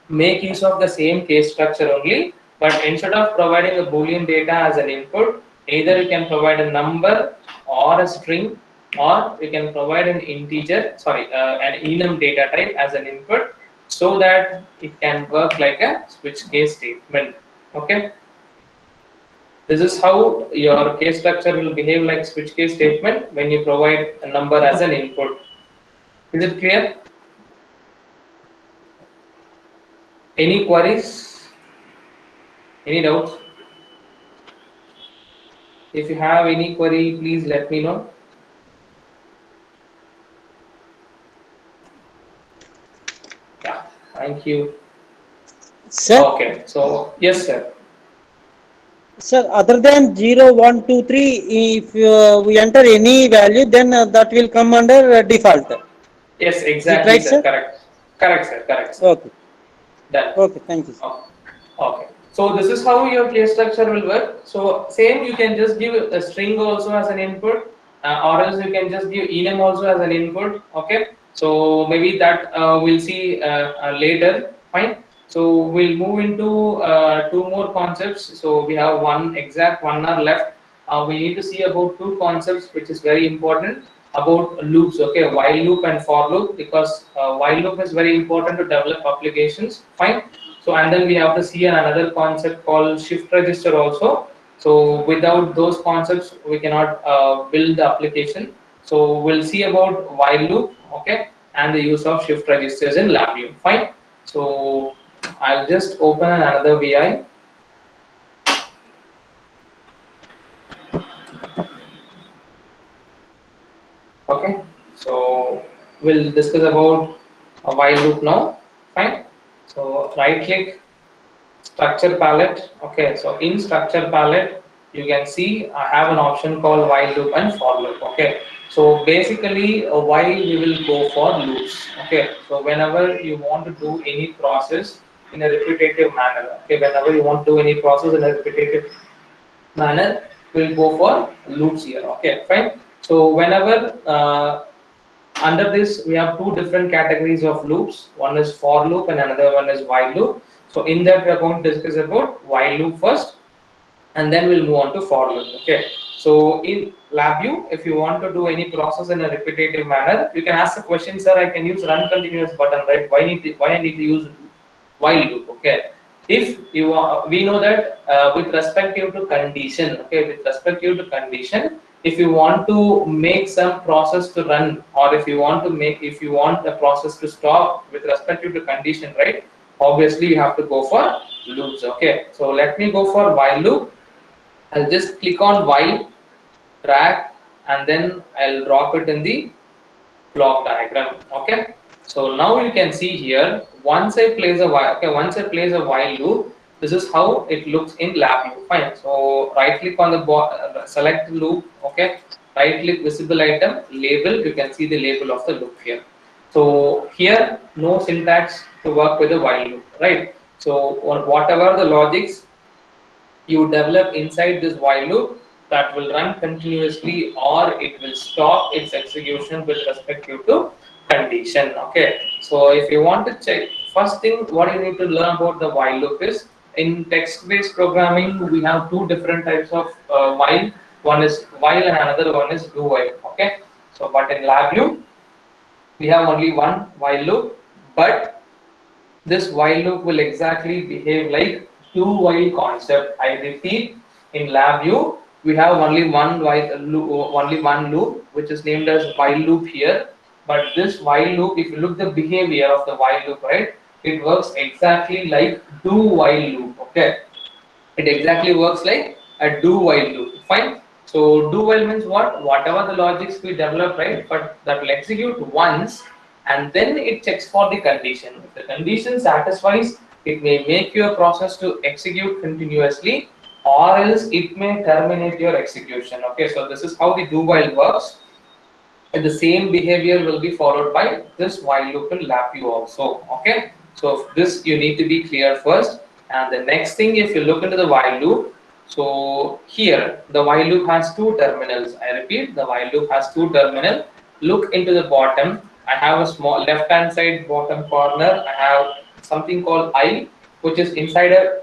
make use of the same case structure only, but instead of providing a boolean data as an input, either you can provide a number or a string, or you can provide an integer, an enum data type as an input, so that it can work like a switch case statement. Okay, this is how your case structure will behave like switch case statement when you provide a number as an input. Is it clear? Any queries? Any doubts? If you have any query, please let me know. Yeah, thank you. Sir, Okay, so yes, sir. sir, other than 0, 1, 2, 3, if we enter any value, then that will come under default. Yes, Is it exactly, right, sir. sir? Correct. Correct, sir. Correct, sir. Okay. Done. Okay, thank you, sir. Oh, okay. So this is how your case structure will work. So same, you can just give a string also as an input, or else you can just give enum also as an input. Okay. So maybe that we'll see later. Fine. So we'll move into two more concepts. So we have 1 hour left. We need to see about two concepts which is very important about loops. Okay, while loop and for loop, because while loop is very important to develop applications. Fine. So and then we have to see another concept called shift register also. So without those concepts, we cannot build the application. So we'll see about while loop, okay, and the use of shift registers in LabVIEW. Fine. So I'll just open another VI. Okay. So we'll discuss about a while loop now. Fine. So right click, structure palette. Okay, so in structure palette you can see I have an option called while loop and for loop. Okay, so basically while we will go for loops. Okay, so whenever you want to do any process in a repetitive manner, okay, whenever you want to do any process in a repetitive manner, we'll go for loops here. Okay, fine. So whenever under this we have two different categories of loops. One is for loop and another one is while loop. So in that we are going to discuss about while loop first, and then we'll move on to for loop. Okay. So in LabVIEW, if you want to do any process in a repetitive manner, you can ask the question, sir, I can use run continuous button, right? Why I need to use while loop? Okay. If you we know that with respect to condition, okay, with respect to condition, if you want to make some process to run, or if you want the process to stop with respect to condition, right? Obviously you have to go for loops. Okay, so let me go for while loop. I'll just click on while, drag, and then I'll drop it in the block diagram. Okay, so now you can see here, once I place a while loop, this is how it looks in LabVIEW. Fine. So right click on the select loop. Okay, right click visible item, label. You can see the label of the loop here. So here no syntax to work with the while loop, right? So whatever the logics you develop inside this while loop, that will run continuously, or it will stop its execution with respect to condition. Okay, so if you want to check, first thing what you need to learn about the while loop is, in text based programming we have two different types of while. One is while and another one is do while. Okay, so but in LabVIEW we have only one while loop, but this while loop will exactly behave like do while concept. I repeat, in LabVIEW we have only one loop, which is named as while loop here. But this while loop, if you look the behavior of the while loop, right, it works exactly like do while loop. Okay, it exactly works like a do while loop. Fine. So do while means what? Whatever the logics we develop, right, but that will execute once, and then it checks for the condition. If the condition satisfies, it may make your process to execute continuously, or else it may terminate your execution. Okay, so this is how the do while works. And the same behavior will be followed by this while loop in LabVIEW also. Okay, so this you need to be clear first. And the next thing, if you look into the while loop, so here the while loop has two terminals. I repeat, the while loop has two terminals. Look into the bottom. I have a small left hand side bottom corner. I have something called I, which is inside a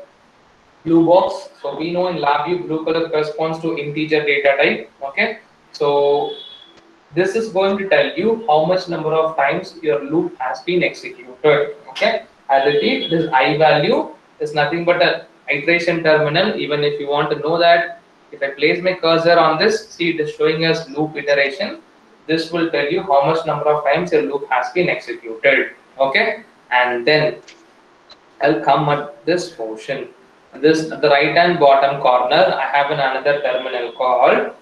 blue box. So we know in LabVIEW blue color corresponds to integer data type. Okay, so this is going to tell you how much number of times your loop has been executed. Okay, I repeat, this I value is nothing but an iteration terminal. Even if you want to know that, if I place my cursor on this, see it is showing us loop iteration. This will tell you how much number of times your loop has been executed. Okay, and then I'll come at this portion. This at the right hand bottom corner, I have another terminal called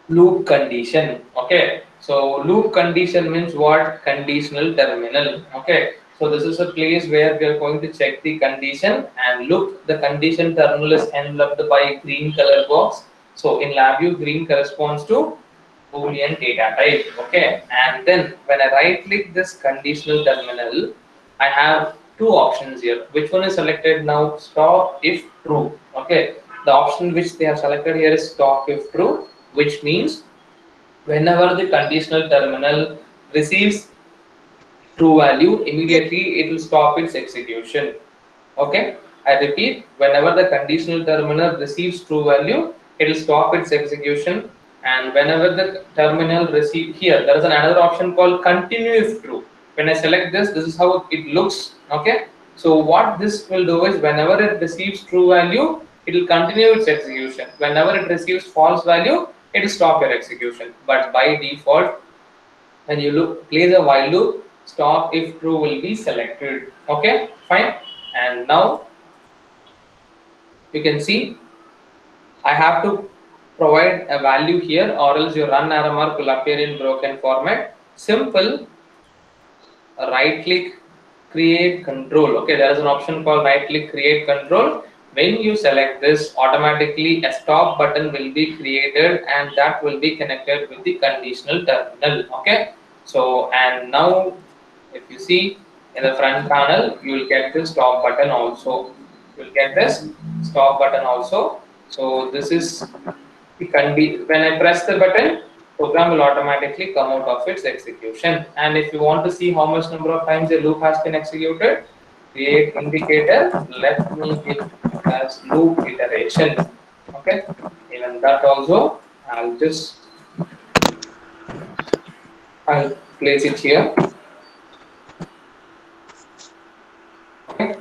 loop condition. Okay, so loop condition means what? Conditional terminal. Okay, so this is a place where we are going to check the condition, and look, the condition terminal is enveloped by green color box. So in LabVIEW, green corresponds to Boolean data type. Okay, and then when I right click this conditional terminal, I have two options here. Which one is selected now? Stop if true. Okay, the option which they have selected here is stop if true, which means whenever the conditional terminal receives true value, immediately it will stop its execution. Okay, I repeat, whenever the conditional terminal receives true value, it will stop its execution. And whenever the terminal receive, here there is another option called continue if true. When I select this, this is how it looks. Okay, so what this will do is whenever it receives true value, it will continue its execution. Whenever it receives false value, it will stop your execution. But by default, when you place a while loop, stop if true will be selected. Okay, fine. And now you can see I have to provide a value here, or else your run arrow mark will appear in broken format. Simple, right click, create control. Okay, there is an option called right click, create control. When you select this, automatically a stop button will be created, and that will be connected with the conditional terminal. Okay, so and now if you see in the front panel, you will get this stop button also. You will get this stop button also. So this is the when I press the button, program will automatically come out of its execution. And if you want to see how much number of times the loop has been executed, create indicator, let me give as loop iteration. Okay, even that also I'll place it here. Okay,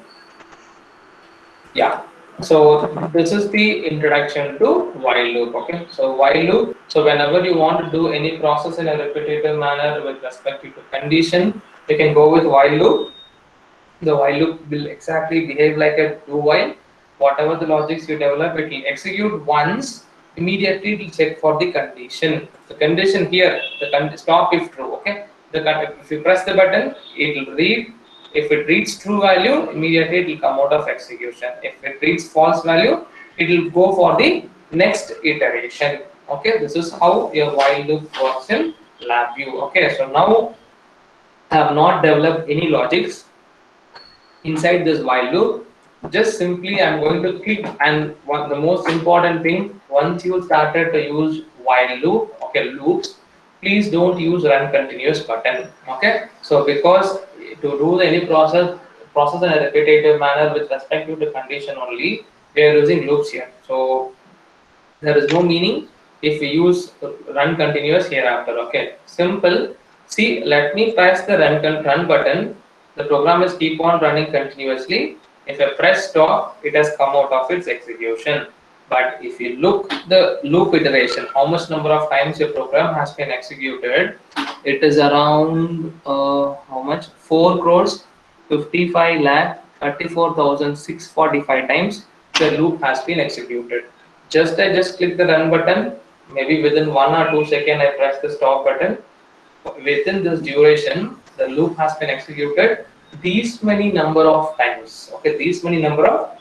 yeah, so this is the introduction to while loop. Okay, so while loop, so whenever you want to do any process in a repetitive manner with respect to condition, you can go with while loop. The while loop will exactly behave like a do while. Whatever the logics you develop, it will execute once, immediately it will check for the condition. The condition here, the stop if true. Okay, if you press the button, it will read. If it reads true value, immediately it will come out of execution. If it reads false value, it will go for the next iteration. Okay, this is how your while loop works in LabVIEW. Okay, so now I have not developed any logics inside this while loop. Just simply I'm going to click, and the most important thing, once you started to use while loop, okay, loops, please don't use run continuous button. Okay, so because to do any process in a repetitive manner with respect to the condition only, we are using loops here. So there is no meaning if we use run continuous hereafter. Okay, simple. See, let me press the run button. The program is keep on running continuously. If I press stop, it has come out of its execution. But if you look the loop iteration, how much number of times your program has been executed, it is around how much? 4 crores 55 lakh 34,645 times the loop has been executed. I just click the run button. Maybe within 1 or 2 seconds, I press the stop button. Within this duration, the loop has been executed these many number of times. Okay, these many number of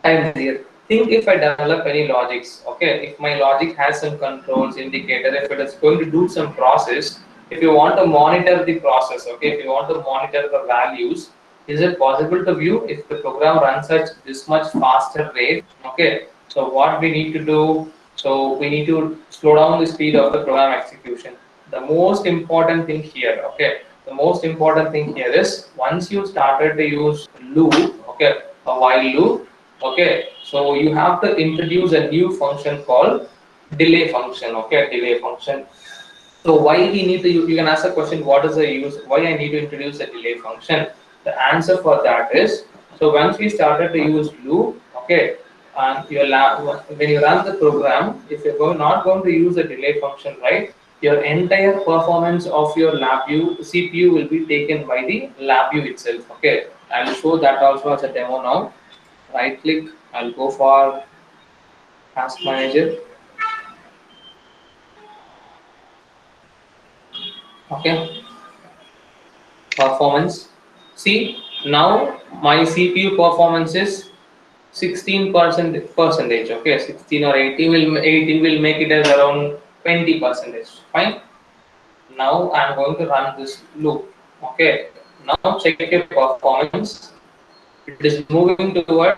times here. Think if I develop any logics, okay, if my logic has some controls indicator, if it is going to do some process, if you want to monitor the process, okay, if you want to monitor the values, is it possible to view if the program runs at this much faster rate? Okay, so what we need to do, so we need to slow down the speed of the program execution. The most important thing here, okay, the most important thing here is once you started to use loop, okay, a while loop, okay, so you have to introduce a new function called delay function, okay, delay function. So why we need to, you can ask a question, what is the use, why I need to introduce a delay function? The answer for that is, so once we started to use loop, okay, and when you run the program, if you're not going to use a delay function, right, your entire performance of your LabVIEW CPU will be taken by the LabVIEW itself, okay. I'll show that also as a demo now. Right click, I'll go for Task Manager. Okay, performance. See, now my CPU performance is 16%. Okay, 16 or 18 will make it as around 20%. Fine. Now I'm going to run this loop. Okay. Now check your performance. It is moving toward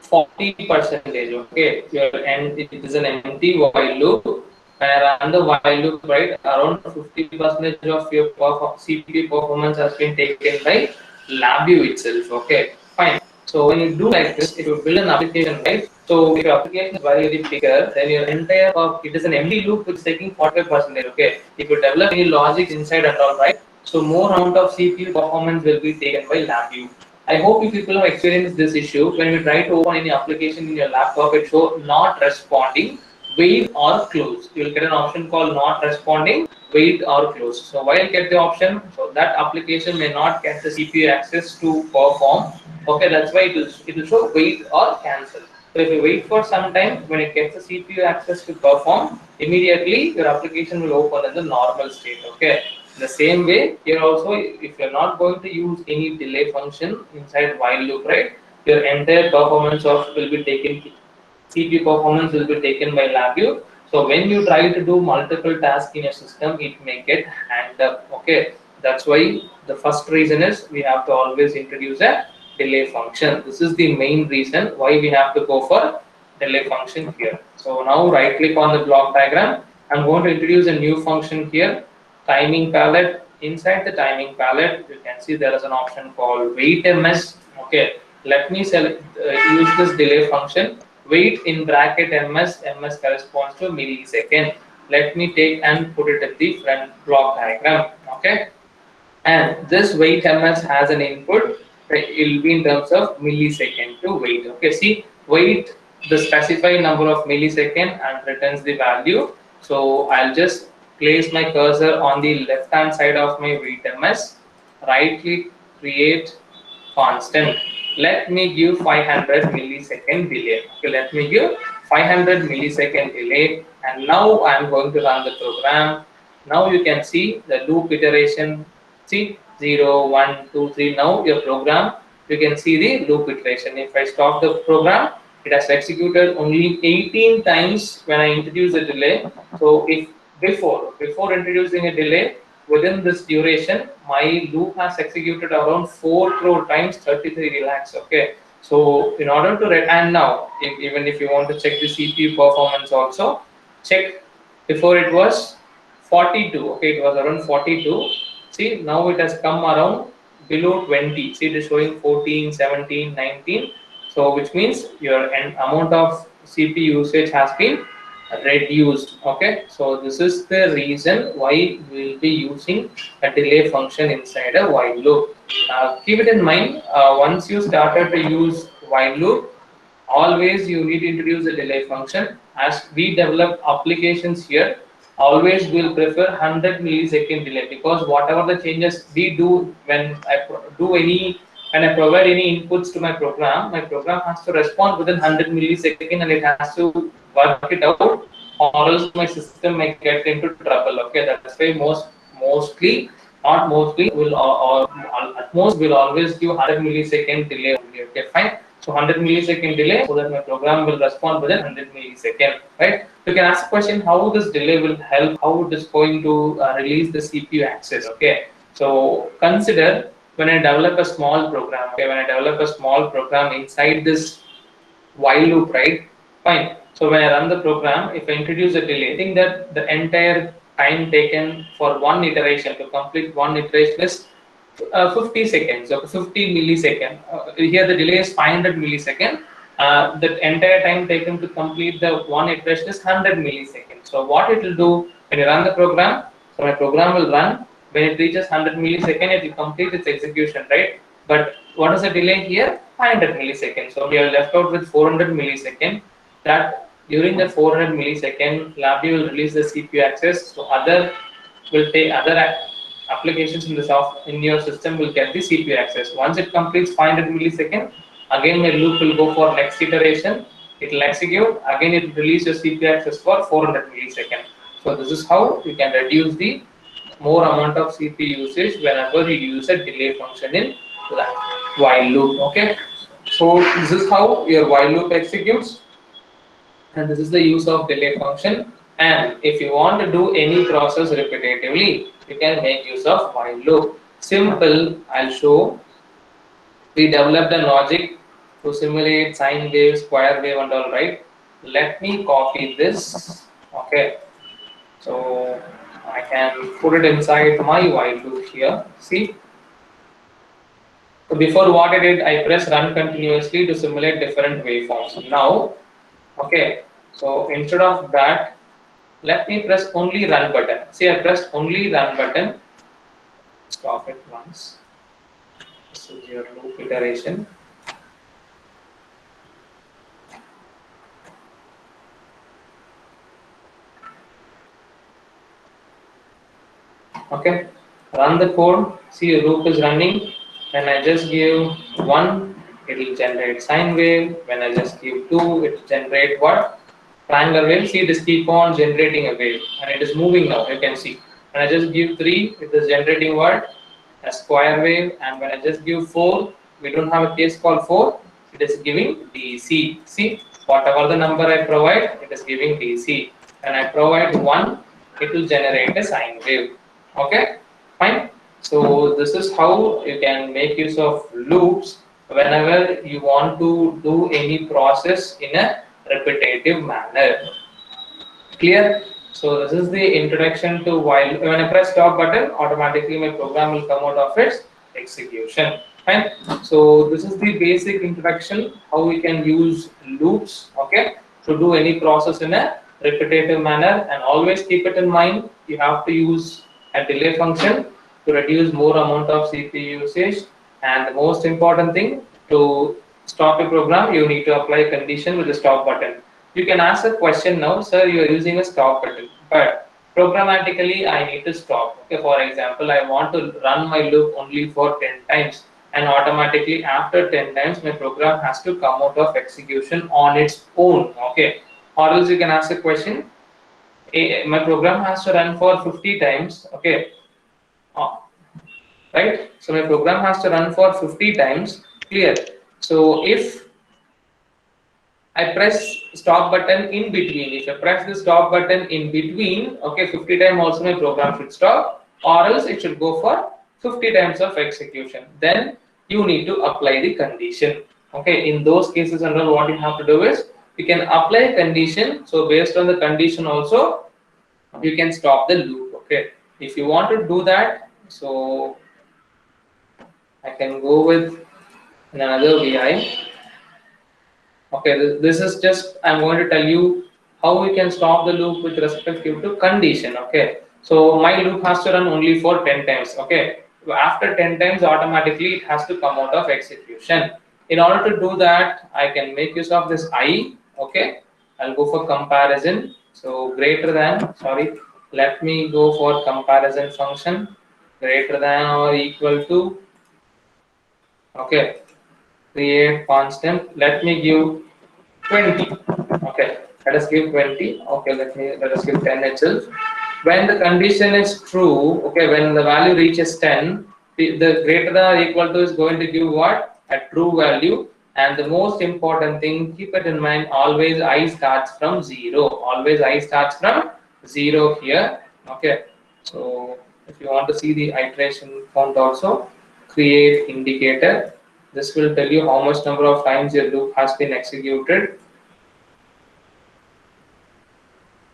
40%. Okay, it is an empty while loop. When I run the while loop, right, around 50% of your CPU performance has been taken by LabVIEW itself. Okay, fine. So when you do like this, if you build an application, right, so if your application is very bigger, then your entire it is an empty loop which is taking 45%. Okay, if you develop any logic inside and all, right, so more amount of CPU performance will be taken by LabVIEW. I hope you people have experienced this issue. When you try to open any application in your laptop, it shows not responding, wait or close. You will get an option called not responding, wait or close. So why I get the option? So that application may not get the CPU access to perform. Okay, that's why it will show wait or cancel. So if you wait for some time, when it gets the CPU access to perform, immediately your application will open in the normal state. Okay. The same way, here also, if you're not going to use any delay function inside while loop, right, your entire performance of will be taken, CPU performance will be taken by LabVIEW. So when you try to do multiple tasks in a system, it may get hanged up. Okay, that's why the first reason is we have to always introduce a delay function. This is the main reason why we have to go for delay function here. So now right click on the block diagram. I'm going to introduce a new function here. Timing palette. Inside the timing palette, you can see there is an option called wait ms. Okay, let me select use this delay function. Wait in bracket ms. Ms corresponds to millisecond. Let me take and put it at the front block diagram. Okay, and this wait ms has an input. It will be in terms of millisecond to wait. Okay, see, wait the specified number of millisecond and returns the value. So I'll just place my cursor on the left hand side of my wait ms, right click, create constant. Let me give 500 millisecond delay. Okay, let me give 500 millisecond delay, and now I am going to run the program. Now you can see the loop iteration. See 0, 1, 2, 3. Now your program, you can see the loop iteration. If I stop the program, it has executed only 18 times when I introduce a delay. So if before introducing a delay, within this duration, my loop has executed around 4 crore times 33 lakhs. Okay, so in order to and now, even if you want to check the CPU performance also, check before it was 42. Okay, it was around 42. See, now it has come around below 20. See, it is showing 14, 17, 19. So which means your amount of CPU usage has been reduced. Okay, so this is the reason why we will be using a delay function inside a while loop. Keep it in mind, once you started to use while loop, always you need to introduce a delay function. As we develop applications here, always will prefer 100 millisecond delay, because whatever the changes we do when I provide any inputs to my program has to respond within 100 millisecond, and it has to work it out or else my system may get into trouble. Okay, that's why mostly, not mostly, will or at most will always give 100 millisecond delay only. Okay, fine. So 100 millisecond delay so that my program will respond within 100 millisecond, right? You can ask a question how this delay will help, how it is going to release the CPU access. Okay, so consider when I develop a small program. Okay, when I develop a small program inside this while loop, right? Fine. So when I run the program, if I introduce a delay, I think that the entire time taken for one iteration to complete one iteration is 50 seconds or 50 millisecond. Here the delay is 500 millisecond. The entire time taken to complete the one iteration is 100 milliseconds. So what it will do when you run the program? So my program will run. When it reaches 100 millisecond, it will complete its execution, right? But what is the delay here? 500 milliseconds. So we are left out with 400 millisecond. That during the 400 millisecond, LabVIEW will release the CPU access. So other will take other applications in the in your system will get the CPU access. Once it completes 500 millisecond, again my loop will go for next iteration. It will execute. Again it will release your CPU access for 400 millisecond. So this is how you can reduce the more amount of CPU usage whenever you use a delay function in while loop. Okay, so this is how your while loop executes, and this is the use of delay function. And if you want to do any process repetitively, you can make use of while loop. Simple, I'll show. We developed a logic to simulate sine wave, square wave, and all, right? Let me copy this. Okay, so I can put it inside my while loop here. See, so before what I did, I press run continuously to simulate different waveforms. Now, okay, so instead of that, let me press only run button. See, I pressed only run button. Stop it once. This is your loop iteration. Okay, run the code. See, the loop is running. When I just give 1, it will generate sine wave. When I just give 2, it will generate what? Triangular wave. See, this keep on generating a wave, and it is moving now. You can see. When I just give 3, it is generating what? A square wave. And when I just give 4, we don't have a case called 4. It is giving DC. See, whatever the number I provide, it is giving DC. When I provide 1, it will generate a sine wave. Okay, fine. So this is how you can make use of loops whenever you want to do any process in a repetitive manner. Clear? So this is the introduction to while. When I press stop button, automatically my program will come out of its execution. Fine. So this is the basic introduction how we can use loops. Okay, to do any process in a repetitive manner, and always keep it in mind. You have to use a delay function to reduce more amount of CPU usage, and the most important thing, to stop a program you need to apply a condition with the stop button. You can ask a question now, sir, you are using a stop button, but programmatically I need to stop. Okay, for example, I want to run my loop only for 10 times, and automatically after 10 times my program has to come out of execution on its own. Okay, or else you can ask a question, my program has to run for 50 times. Okay, right? So my program has to run for 50 times. Clear? So if I press stop button in between, if I press the stop button in between, okay, 50 times also my program should stop, or else it should go for 50 times of execution. Then you need to apply the condition. Okay, in those cases and all, what you have to do is you can apply a condition. So based on the condition also, you can stop the loop. Okay, if you want to do that, so I can go with another VI. Okay, this is just, I'm going to tell you how we can stop the loop with respect to condition. Okay, so my loop has to run only for 10 times. Okay, after 10 times automatically it has to come out of execution. In order to do that, I can make use of this I. Okay, I'll go for comparison. So greater than, sorry, let me go for comparison function, greater than or equal to, okay, create constant, let me give 20. Okay, Let us give 20. Okay, let us give 10 itself. When the condition is true, okay, when the value reaches 10, the greater than or equal to is going to give what? A true value. And the most important thing, keep it in mind, always I starts from 0. Always I starts from 0 here. Okay, so if you want to see the iteration count also, create indicator. This will tell you how much number of times your loop has been executed.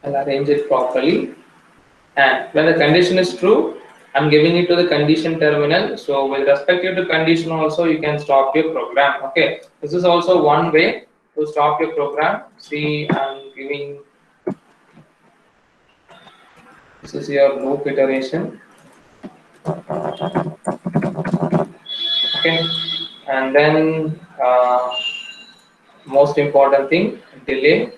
I'll arrange it properly. And when the condition is true, I'm giving it to the condition terminal. So with respect to condition also, you can stop your program. Okay, this is also one way to stop your program. See, I'm giving, this is your loop iteration. Okay, and then most important thing, delay.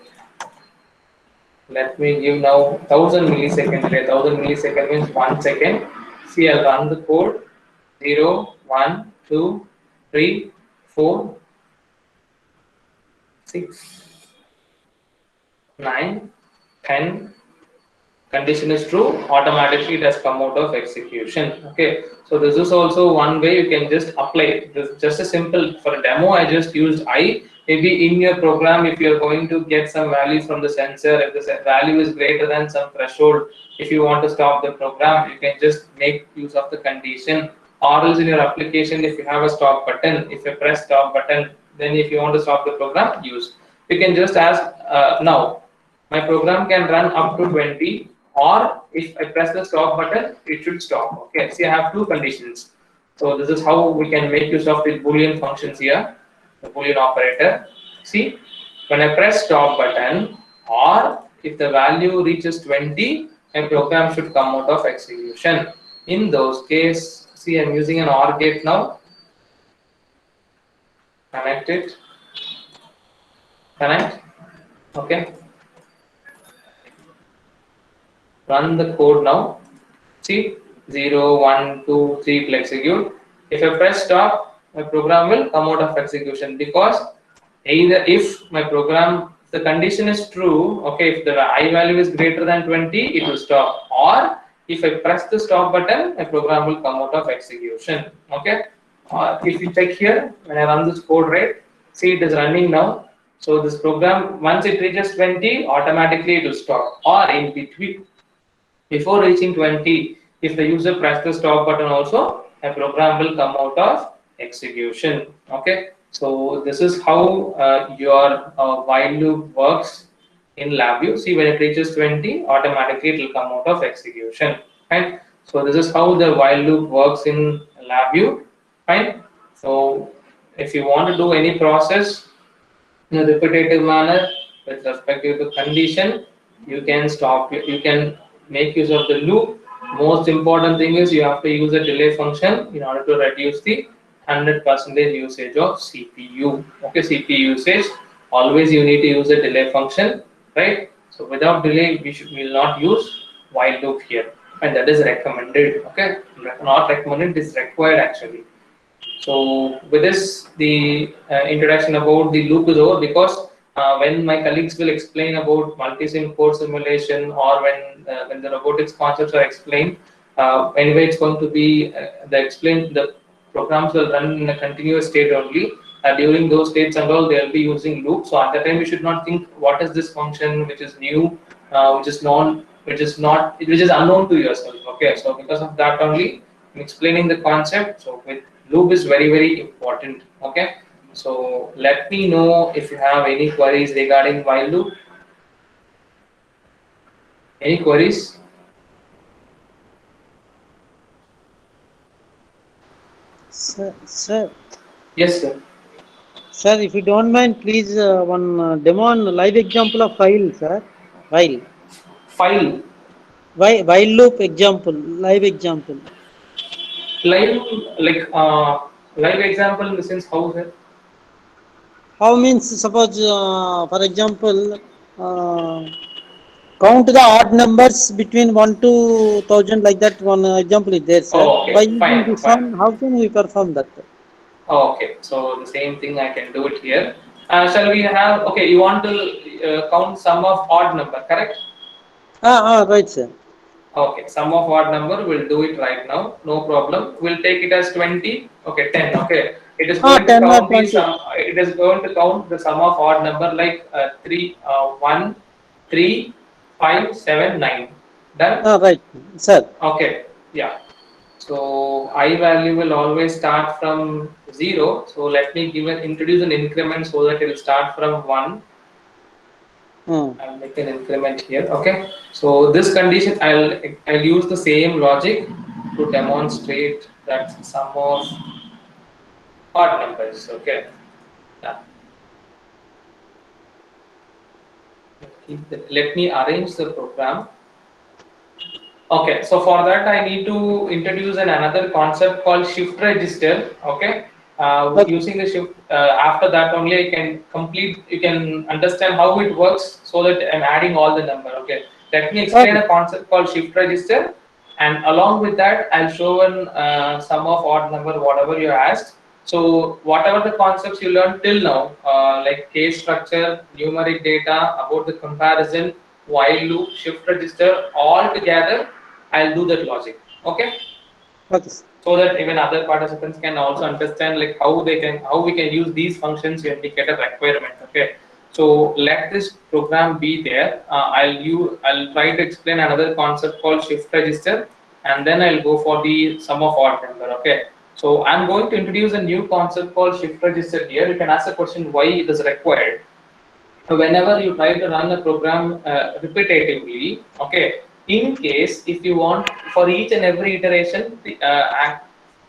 Let me give now 1000 millisecond delay. 1000 millisecond means 1 second. See, I'll run the code 0, 1, 2, 3, 4, 6, 9, 10. Condition is true, automatically it has come out of execution. Okay, so this is also one way you can just apply. This is just a simple, for a demo I just used I. Maybe in your program, if you are going to get some value from the sensor, if the value is greater than some threshold, if you want to stop the program, you can just make use of the condition. Or else in your application, if you have a stop button, if you press stop button, then if you want to stop the program, use. You can just ask, now my program can run up to 20, or if I press the stop button, it should stop. Okay, see, I have two conditions. So this is how we can make use of the Boolean functions here, the Boolean operator. See, when I press stop button, or if the value reaches 20, my program should come out of execution. In those cases, see, I'm using an OR gate now. Connect it. Connect. Okay. Run the code now. See, 0, 1, 2, 3 will execute. If I press stop, my program will come out of execution, because either if my program, the condition is true, okay, if the I value is greater than 20, it will stop. Or if I press the stop button, my program will come out of execution. Okay. If you check here, when I run this code, right, see, it is running now. So this program, once it reaches 20, automatically it will stop. Or in between, before reaching 20, if the user press the stop button also, a program will come out of execution. Okay, so this is how your while loop works in LabVIEW. See, when it reaches 20, automatically it will come out of execution. Right? So this is how the while loop works in LabVIEW. Fine. So if you want to do any process in a repetitive manner with respect to the condition, you can stop. You can make use of the loop. Most important thing is you have to use a delay function in order to reduce the 100% usage of CPU. Okay, CPU usage, always you need to use a delay function, right? So without delay, we will not use while loop here, and that is recommended. Okay, not recommended, it is required actually. So with this, the introduction about the loop is over, because when my colleagues will explain about multi-sim core simulation, or when the robotics concepts are explained, anyway it's going to be the programs will run in a continuous state only. During those states and all, they will be using loops. So at that time, you should not think what is this function which is new, which is unknown to yourself. Okay, so because of that only, I'm explaining the concept. So with loop is very, very important. Okay, so let me know if you have any queries regarding while loop. Any queries? Sir, Yes, sir. sir, if you don't mind, please one demo on live example of while, sir. While. File. While loop example, live example. Live, like live example in the sense how, sir? How means, suppose, for example, count the odd numbers between 1 to 1000, like that. One example is there, sir. Oh, okay, By using fine, this fine. one, how can we perform that? Oh, okay, so the same thing I can do it here. Shall we have? Okay, you want to count sum of odd number, correct? Right, sir. Okay, sum of odd number, we'll do it right now, no problem. We'll take it as 20, okay, 10, okay. It is going to 10 or count the 20. sum, it is going to count the sum of odd number like 1, 3, 5, 7, 9. Done? Right, sir. Okay, yeah. So I value will always start from 0. So let me introduce an increment so that it will start from 1. I'll make an increment here. Okay. So this condition, I'll use the same logic to demonstrate that sum of odd numbers. Okay. Yeah. Let me arrange the program. Okay, so for that I need to introduce another concept called shift register. Okay, using the shift, after that only I can complete. You can understand how it works, so that I'm adding all the number. Okay, let me explain a concept called shift register, and along with that I'll show an sum of odd number, whatever you asked. So whatever the concepts you learned till now, like case structure, numeric data, about the comparison, while loop, shift register, all together, I'll do that logic. Okay. Okay. So that even other participants can also understand like how we can use these functions to indicate a requirement. Okay. So let this program be there. I'll try to explain another concept called shift register, and then I'll go for the sum of odd number. Okay. So I'm going to introduce a new concept called shift register here. You can ask the question why it is required. Whenever you try to run a program repetitively, okay, in case if you want for each and every iteration,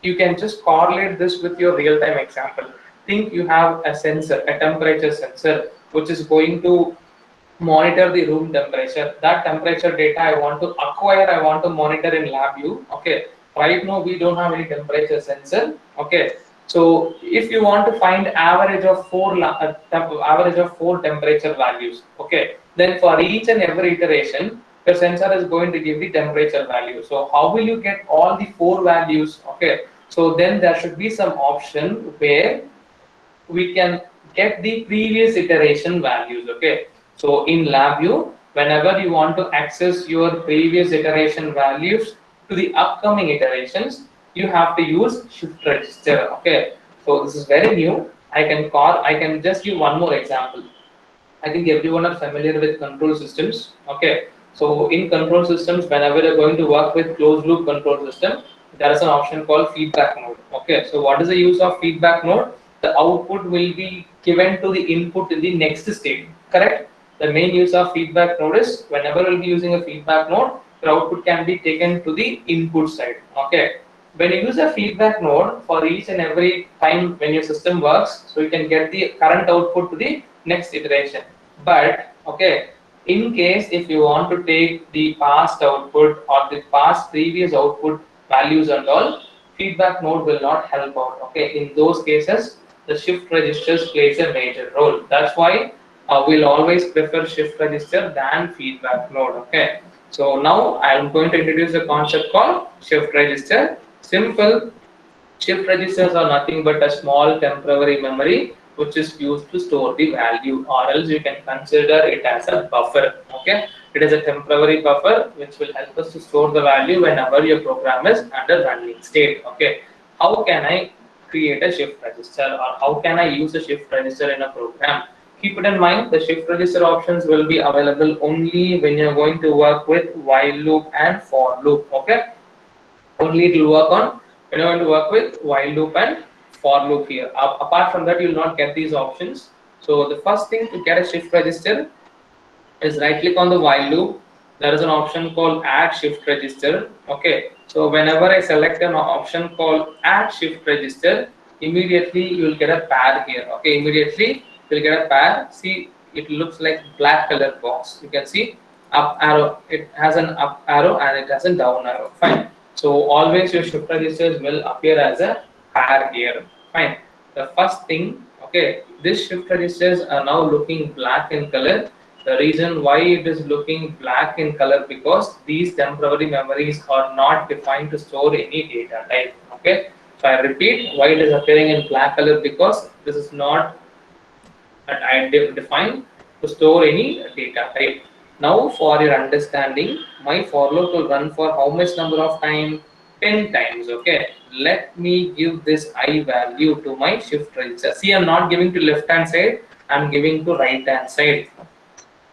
you can just correlate this with your real-time example. Think you have a sensor, a temperature sensor, which is going to monitor the room temperature. That temperature data I want to acquire, I want to monitor in LabVIEW. Okay, right now we don't have any temperature sensor. Okay, so if you want to find average of four temperature values, okay, then for each and every iteration, the sensor is going to give the temperature value. So how will you get all the four values? Okay, so then there should be some option where we can get the previous iteration values. Okay, so in LabVIEW, whenever you want to access your previous iteration values to the upcoming iterations, you have to use shift register. Okay, so this is very new. I can just give one more example. I think everyone are familiar with control systems. Okay, so in control systems, whenever you're going to work with closed loop control system, there is an option called feedback node. Okay, so what is the use of feedback node? The output will be given to the input in the next state. Correct? The main use of feedback node is whenever we'll be using a feedback node, the output can be taken to the input side. Okay. When you use a feedback node for each and every time when your system works, so you can get the current output to the next iteration. But okay, in case if you want to take the past output or the past previous output values and all, feedback node will not help out. Okay, in those cases, the shift registers plays a major role. That's why we'll always prefer shift register than feedback node. Okay, so now I'm going to introduce a concept called shift register. Simple. Shift registers are nothing but a small temporary memory which is used to store the value, or else you can consider it as a buffer. Okay, it is a temporary buffer which will help us to store the value whenever your program is under running state. Okay, how can I create a shift register, or how can I use a shift register in a program? Keep it in mind, the shift register options will be available only when you're going to work with while loop and for loop. Okay, only it will work on when you're going to work with while loop and for loop here. Apart from that, you will not get these options. So the first thing to get a shift register is right click on the while loop. There is an option called add shift register. Okay, so whenever I select an option called add shift register, immediately you will get a pair here. Okay, immediately you will get a pair. See, it looks like black color box. You can see up arrow. It has an up arrow and it has a down arrow. Fine. So always your shift registers will appear as a pair here. Fine. The first thing, okay, these shift registers are now looking black in color. The reason why it is looking black in color, because these temporary memories are not defined to store any data type. Okay, so I repeat, why it is appearing in black color, because this is not that I defined. to store any data type. Now for your understanding, my for loop will run for how much number of time? 10 times. Okay, let me give this I value to my shift register. See, I'm not giving to left hand side, I'm giving to right hand side.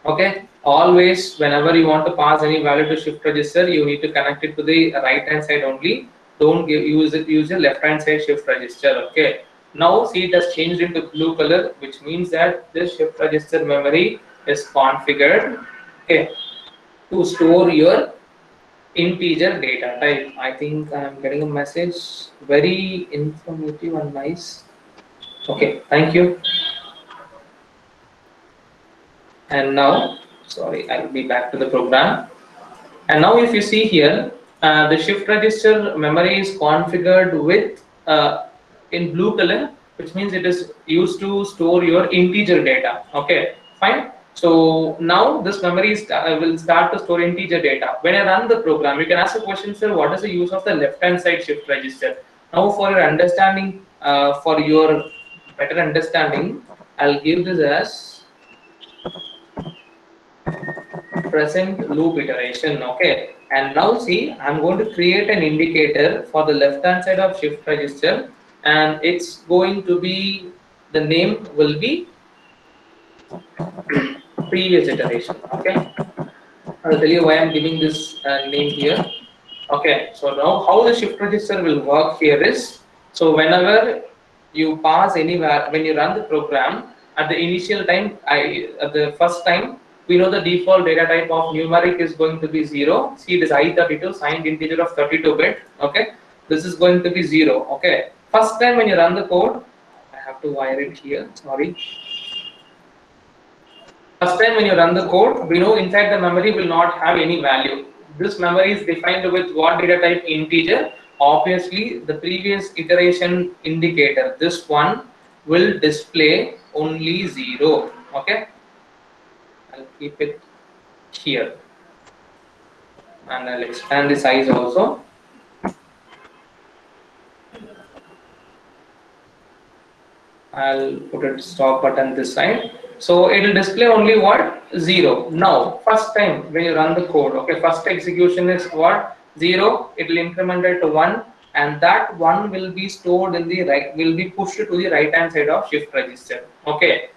Okay, always whenever you want to pass any value to shift register, you need to connect it to the right hand side only. Don't use the left hand side shift register. Okay, now see, it has changed into blue color, which means that this shift register memory is configured, okay, to store your integer data type. I think I am getting a message, very informative and nice. Okay, thank you. And now, sorry, I'll be back to the program. And now if you see here, the shift register memory is configured with in blue color, which means it is used to store your integer data. Okay, fine. So now this memory will start to store integer data. When I run the program, you can ask a question, sir, what is the use of the left hand side shift register? Now for your understanding, for your better understanding, I'll give this as present loop iteration. Okay, and now see, I'm going to create an indicator for the left hand side of shift register, and it's going to be, the name will be previous iteration. Okay, I'll tell you why I'm giving this name here. Okay, so now how the shift register will work here is, so whenever you pass anywhere, when you run the program, at the initial time, at the first time, we know the default data type of numeric is going to be 0. See, it is I32, signed integer of 32-bit. Okay, this is going to be 0. Okay, first time when you run the code, I have to wire it here, sorry. First time when you run the code, we know inside the memory will not have any value. This memory is defined with what data type? Integer. Obviously, the previous iteration indicator, this one, will display only 0. Okay, I'll keep it here, and I'll expand the size also. I'll put it stop button this side. So it will display only what? 0. Now, first time when you run the code, okay, first execution is what? 0. It will increment it to 1, and that 1 will be stored in the right, will be pushed to the right hand side of shift register. Okay.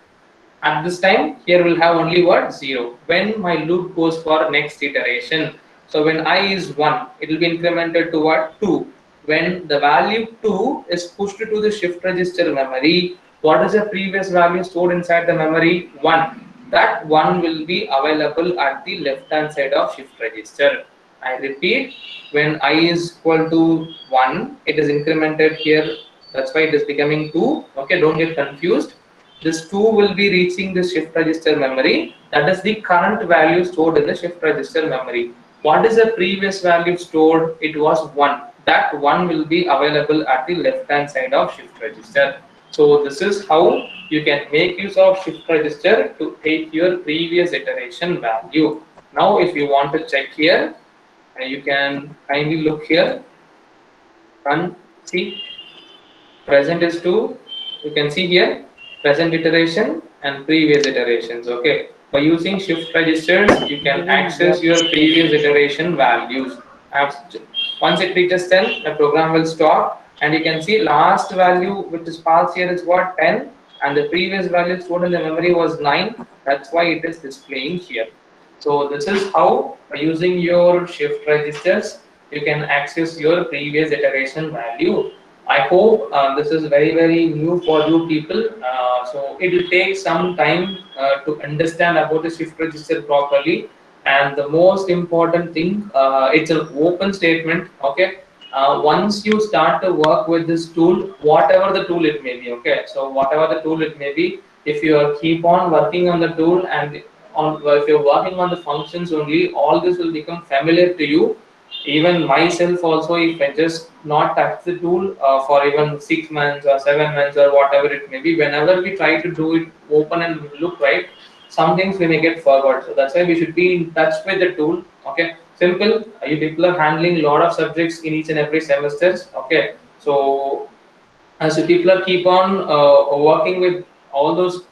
At this time, here we'll have only what? 0. When my loop goes for next iteration, so when I is 1, it will be incremented to what? 2. When the value 2 is pushed to the shift register memory, what is the previous value stored inside the memory? 1. That 1 will be available at the left hand side of shift register. I repeat, when I is equal to 1, it is incremented here. That's why it is becoming 2. Okay, don't get confused. This 2 will be reaching the shift register memory. That is the current value stored in the shift register memory. What is the previous value stored? It was 1. That 1 will be available at the left hand side of shift register. So this is how you can make use of shift register to take your previous iteration value. Now if you want to check here, you can kindly look here, run, see, present is 2, you can see here, present iteration and previous iterations. Okay, by using shift registers, you can access your previous iteration values. Once it reaches 10, the program will stop, and you can see last value which is passed here is what? 10, and the previous value stored in the memory was 9. That's why it is displaying here. So this is how, by using your shift registers, you can access your previous iteration value. I hope this is very new for you people. So it will take some time to understand about the shift register properly. And the most important thing, it's an open statement. Okay, once you start to work with this tool, whatever the tool it may be, okay, so whatever the tool it may be, if you keep on working on the tool, and if you're working on the functions only, all this will become familiar to you. Even myself also, if I just not touch the tool for even 6 months or 7 months or whatever it may be, whenever we try to do it open and look right, some things we may get forward. So that's why we should be in touch with the tool. Okay, simple. You people are handling a lot of subjects in each and every semesters. Okay, so as you people are keep on working with all those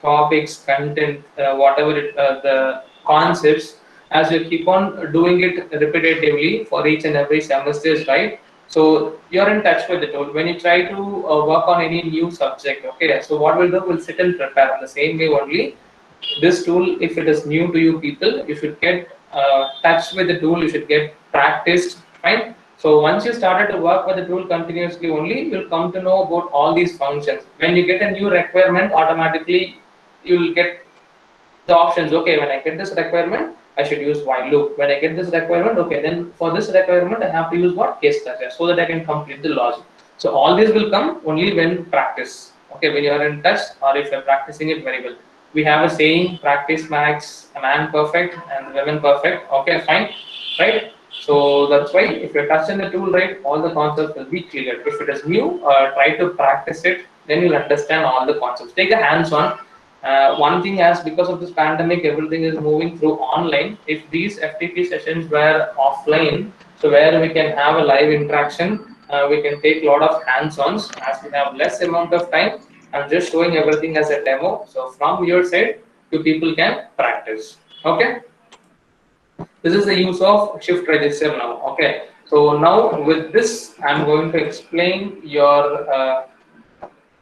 topics, content, whatever the concepts, as you keep on doing it repetitively for each and every semesters, right? So you're in touch with the tool. When you try to work on any new subject, okay, so what we'll do, we'll sit and prepare in the same way only. This tool, if it is new to you people, you should get touch with the tool, you should get practiced, right? So once you started to work with the tool continuously only, you'll come to know about all these functions. When you get a new requirement, automatically you'll get the options. Okay, when I get this requirement, I should use while loop. When I get this requirement, okay, then for this requirement, I have to use what? Case structure, so that I can complete the logic. So all this will come only when practice. Okay, when you are in touch or if you're practicing it very well. We have a saying, practice makes a man perfect and women perfect. Okay, fine, right? So that's why if you're touching the tool, right, all the concepts will be clear. If it is new, try to practice it, then you'll understand all the concepts. Take a hands-on. One thing, as because of this pandemic, everything is moving through online. If these FTP sessions were offline, so where we can have a live interaction, we can take a lot of hands-ons. As we have less amount of time, I'm just showing everything as a demo. So from your side, you people can practice. Okay. This is the use of shift register now. Okay. So now with this, I'm going to explain your.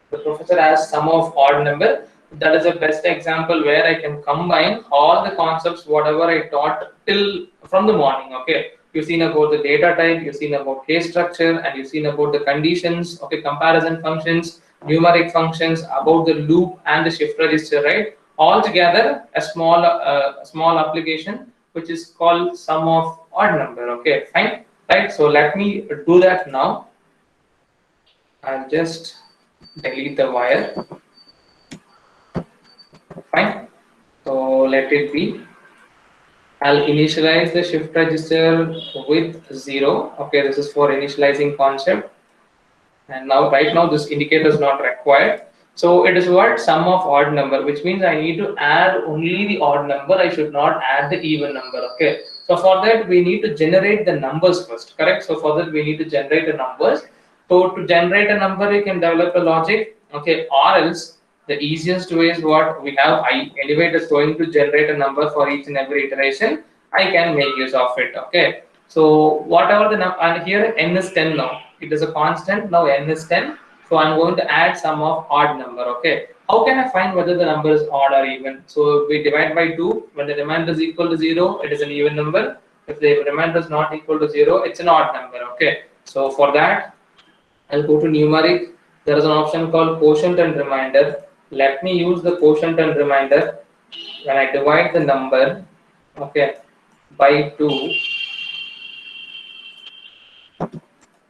The professor has sum of odd number. That is the best example where I can combine all the concepts whatever I taught till from the morning. Okay, you've seen about the data type, you've seen about case structure, and you've seen about the conditions. Okay, comparison functions, numeric functions, about the loop and the shift register, right? All together a small application which is called sum of odd number. Okay, fine, right? So let me do that now. I'll just delete the wire. Fine. So let it be. I'll initialize the shift register with 0. Okay, this is for initializing concept. And now, right now, this indicator is not required. So it is what? Sum of odd number, which means I need to add only the odd number. I should not add the even number. Okay. So for that, we need to generate the numbers first. Correct. So for that, we need to generate the numbers. So to generate a number, you can develop a logic. Okay. Or else the easiest way is what we have. Anyway, it is going to generate a number for each and every iteration. I can make use of it. Okay. So whatever the number, and here n is 10 now. It is a constant. Now n is 10. So I'm going to add sum of odd number. Okay. How can I find whether the number is odd or even? So we divide by 2. When the remainder is equal to 0, it is an even number. If the remainder is not equal to 0, it's an odd number. Okay. So for that, I'll go to numeric. There is an option called quotient and remainder. Let me use the quotient and remainder. When I divide the number, okay, by 2.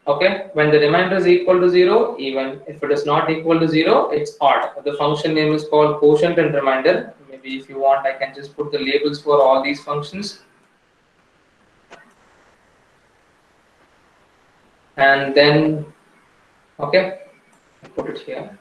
Okay, when the remainder is equal to 0, even. If it is not equal to 0, it's odd. The function name is called quotient and remainder. Maybe if you want, I can just put the labels for all these functions. And then, okay, I'll put it here.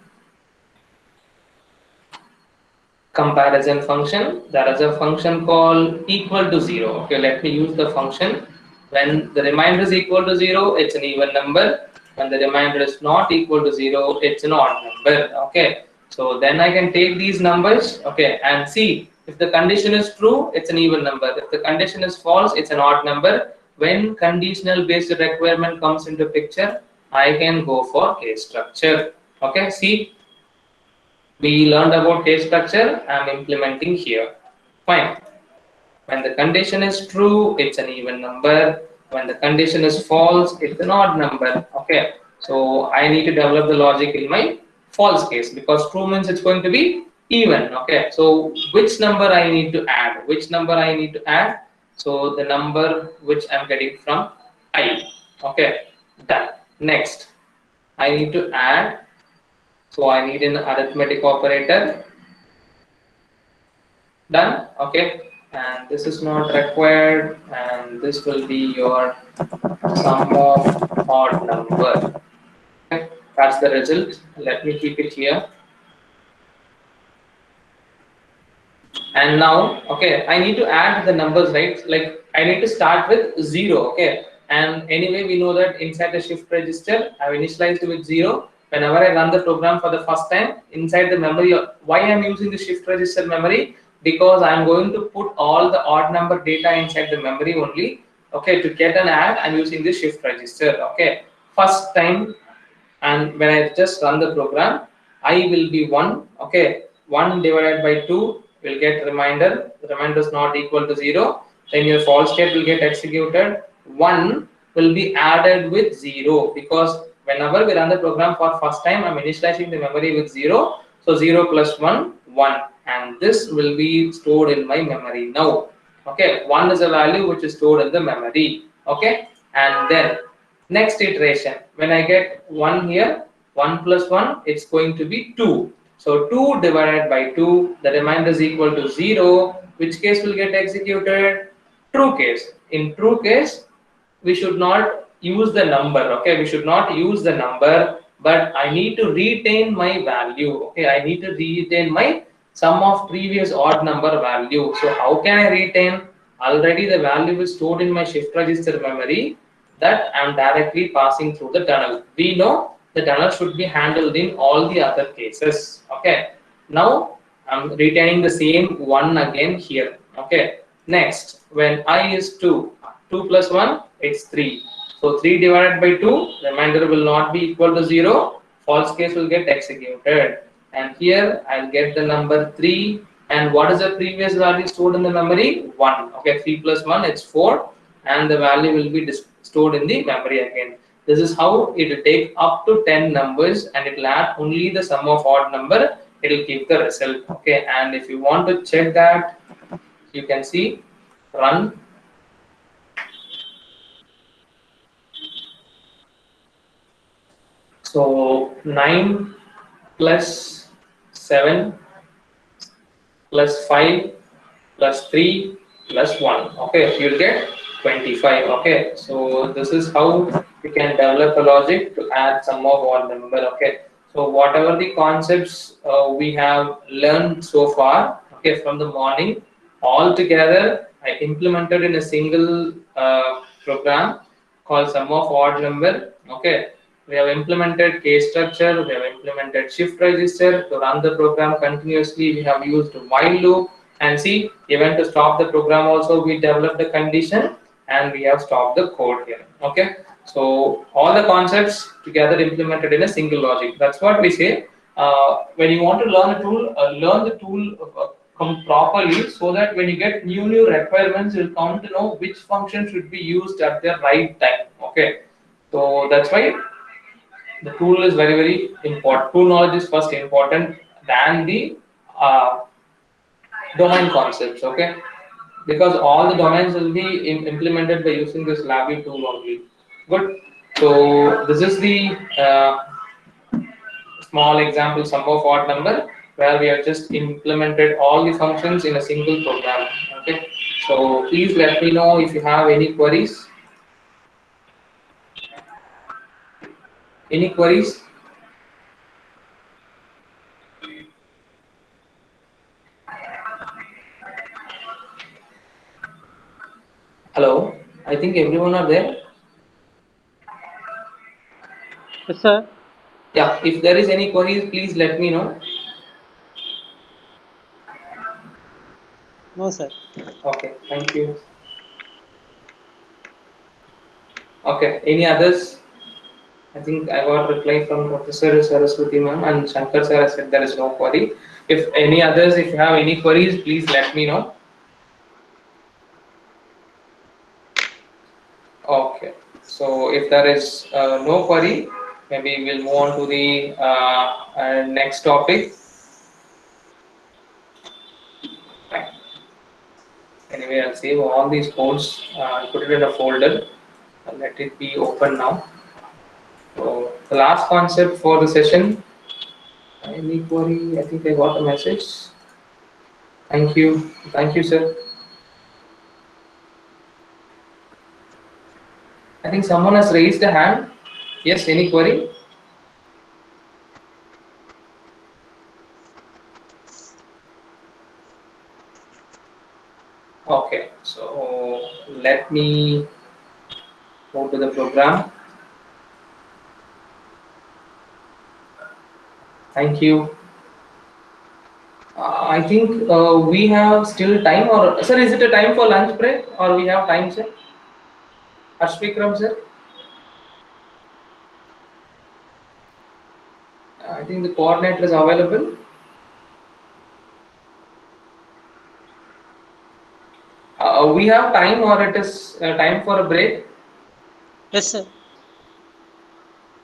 Comparison function. There is a function called equal to 0. Okay, let me use the function. When the remainder is equal to 0, it's an even number. When the remainder is not equal to 0, it's an odd number. Okay. So then I can take these numbers, okay, and see if the condition is true, it's an even number. If the condition is false, it's an odd number. When conditional based requirement comes into picture, I can go for case structure. Okay. See, we learned about case structure. I'm implementing here. Fine. When the condition is true, it's an even number. When the condition is false, it's an odd number. Okay. So I need to develop the logic in my false case, because true means it's going to be even. Okay. So which number I need to add? Which number I need to add? So the number which I'm getting from I. Okay. Done. Next, I need to add. So I need an arithmetic operator. Done. Okay. And this is not required, and this will be your sum of odd number. Okay, that's the result. Let me keep it here. And now, okay, I need to add the numbers, right? Like I need to start with 0. Okay, and anyway, we know that inside the shift register, I've initialized with 0. whenever I run the program for the first time, inside the memory, why I'm using the shift register memory? Because I'm going to put all the odd number data inside the memory only. Okay, to get an add, I'm using the shift register. Okay, first time, and when I just run the program, I will be 1. Okay, 1 divided by 2 will get reminder. The reminder is not equal to 0. Then your false state will get executed. 1 will be added with 0, because whenever we run the program for first time, I'm initializing the memory with 0. So 0 plus 1, 1, and this will be stored in my memory now. Okay, 1 is a value which is stored in the memory. Okay, and then next iteration, when I get 1 here, 1 plus 1, it's going to be 2. So 2 divided by 2, the remainder is equal to 0. Which case will get executed? True case. In true case, we should not use the number. Okay, we should not use the number, but I need to retain my value. Okay, I need to retain my sum of previous odd number value. So how can I retain? Already the value is stored in my shift register memory that I'm directly passing through the tunnel. We know the tunnel should be handled in all the other cases. Okay, now I'm retaining the same 1 again here. Okay, next, when I is 2, 2 plus 1, it's 3. So 3 divided by 2, remainder will not be equal to 0. False case will get executed. And here I'll get the number 3. And what is the previous value stored in the memory? 1. Okay, 3 plus 1, it's 4. And the value will be stored in the memory again. This is how it will take up to 10 numbers, and it will add only the sum of odd number. It will give the result. Okay, and if you want to check that, you can see run. So 9 plus 7 plus 5 plus 3 plus 1. Okay, you'll get 25. Okay, so this is how you can develop a logic to add sum of odd number. Okay, so whatever the concepts we have learned so far, okay, from the morning, all together I implemented in a single program called sum of odd number. Okay, we have implemented case structure, we have implemented shift register to run the program continuously, we have used while loop, and see, even to stop the program also we developed the condition and we have stopped the code here. Okay, so all the concepts together implemented in a single logic. That's what we say. When you want to learn the tool come properly, so that when you get new requirements, you'll come to know which function should be used at the right time. Okay, so that's why the tool is very important. Tool knowledge is first important than the domain concepts. Okay, because all the domains will be implemented by using this LabVIEW tool only. Good. So this is the small example sum of odd number, where we have just implemented all the functions in a single program. Okay, so please let me know if you have any queries. Any queries? Hello, I think everyone are there. Yes, sir. Yeah, if there is any queries, please let me know. No, sir. Okay, thank you. Okay, any others? I think I got reply from Professor Saraswati ma'am, and Shankar sir has said there is no query. If any others, if you have any queries, please let me know. Okay, so if there is no query, maybe we'll move on to the next topic. Fine. Anyway, I'll save all these codes, put it in a folder, and let it be open now. So the last concept for the session. Any query? I think I got a message. Thank you, sir. I think someone has raised a hand. Yes, any query? Okay, so let me go to the program. Thank you. I think we have still time, or sir, is it a time for lunch break, or we have time, sir? Ashvikram, sir. I think the coordinator is available. We have time, or it is time for a break? Yes, sir.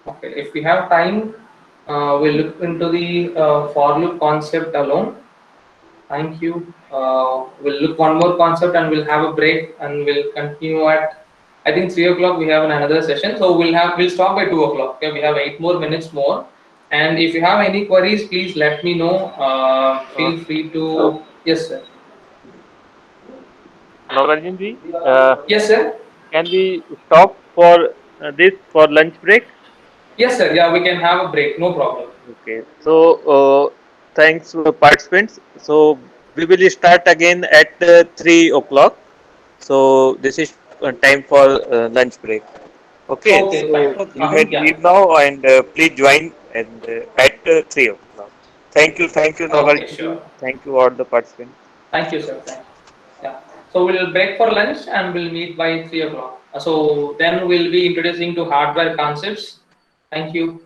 Okay, if we have time, we'll look into the for loop concept alone. Thank you. We'll look one more concept and we'll have a break and we'll continue at, I think 3 o'clock we have another session. So we'll stop by 2 o'clock. Okay, we have 8 more minutes more. And if you have any queries, please let me know. Feel free to. Yes, sir. Nagarjan ji, Yes, sir. can we stop for this for lunch break? Yes, sir. Yeah, we can have a break. No problem. Okay. So thanks participants. So we will start again at 3 o'clock. So this is time for lunch break. Okay. Okay, So fine. you may Yeah. leave now and please join and at 3 o'clock. Thank you, Okay, Nagarjan ji. sure. Thank you all the participants. Thank you, sir. Thank you. Yeah. So we'll break for lunch and we'll meet by 3 o'clock. So then we'll be introducing to hardware concepts. Thank you.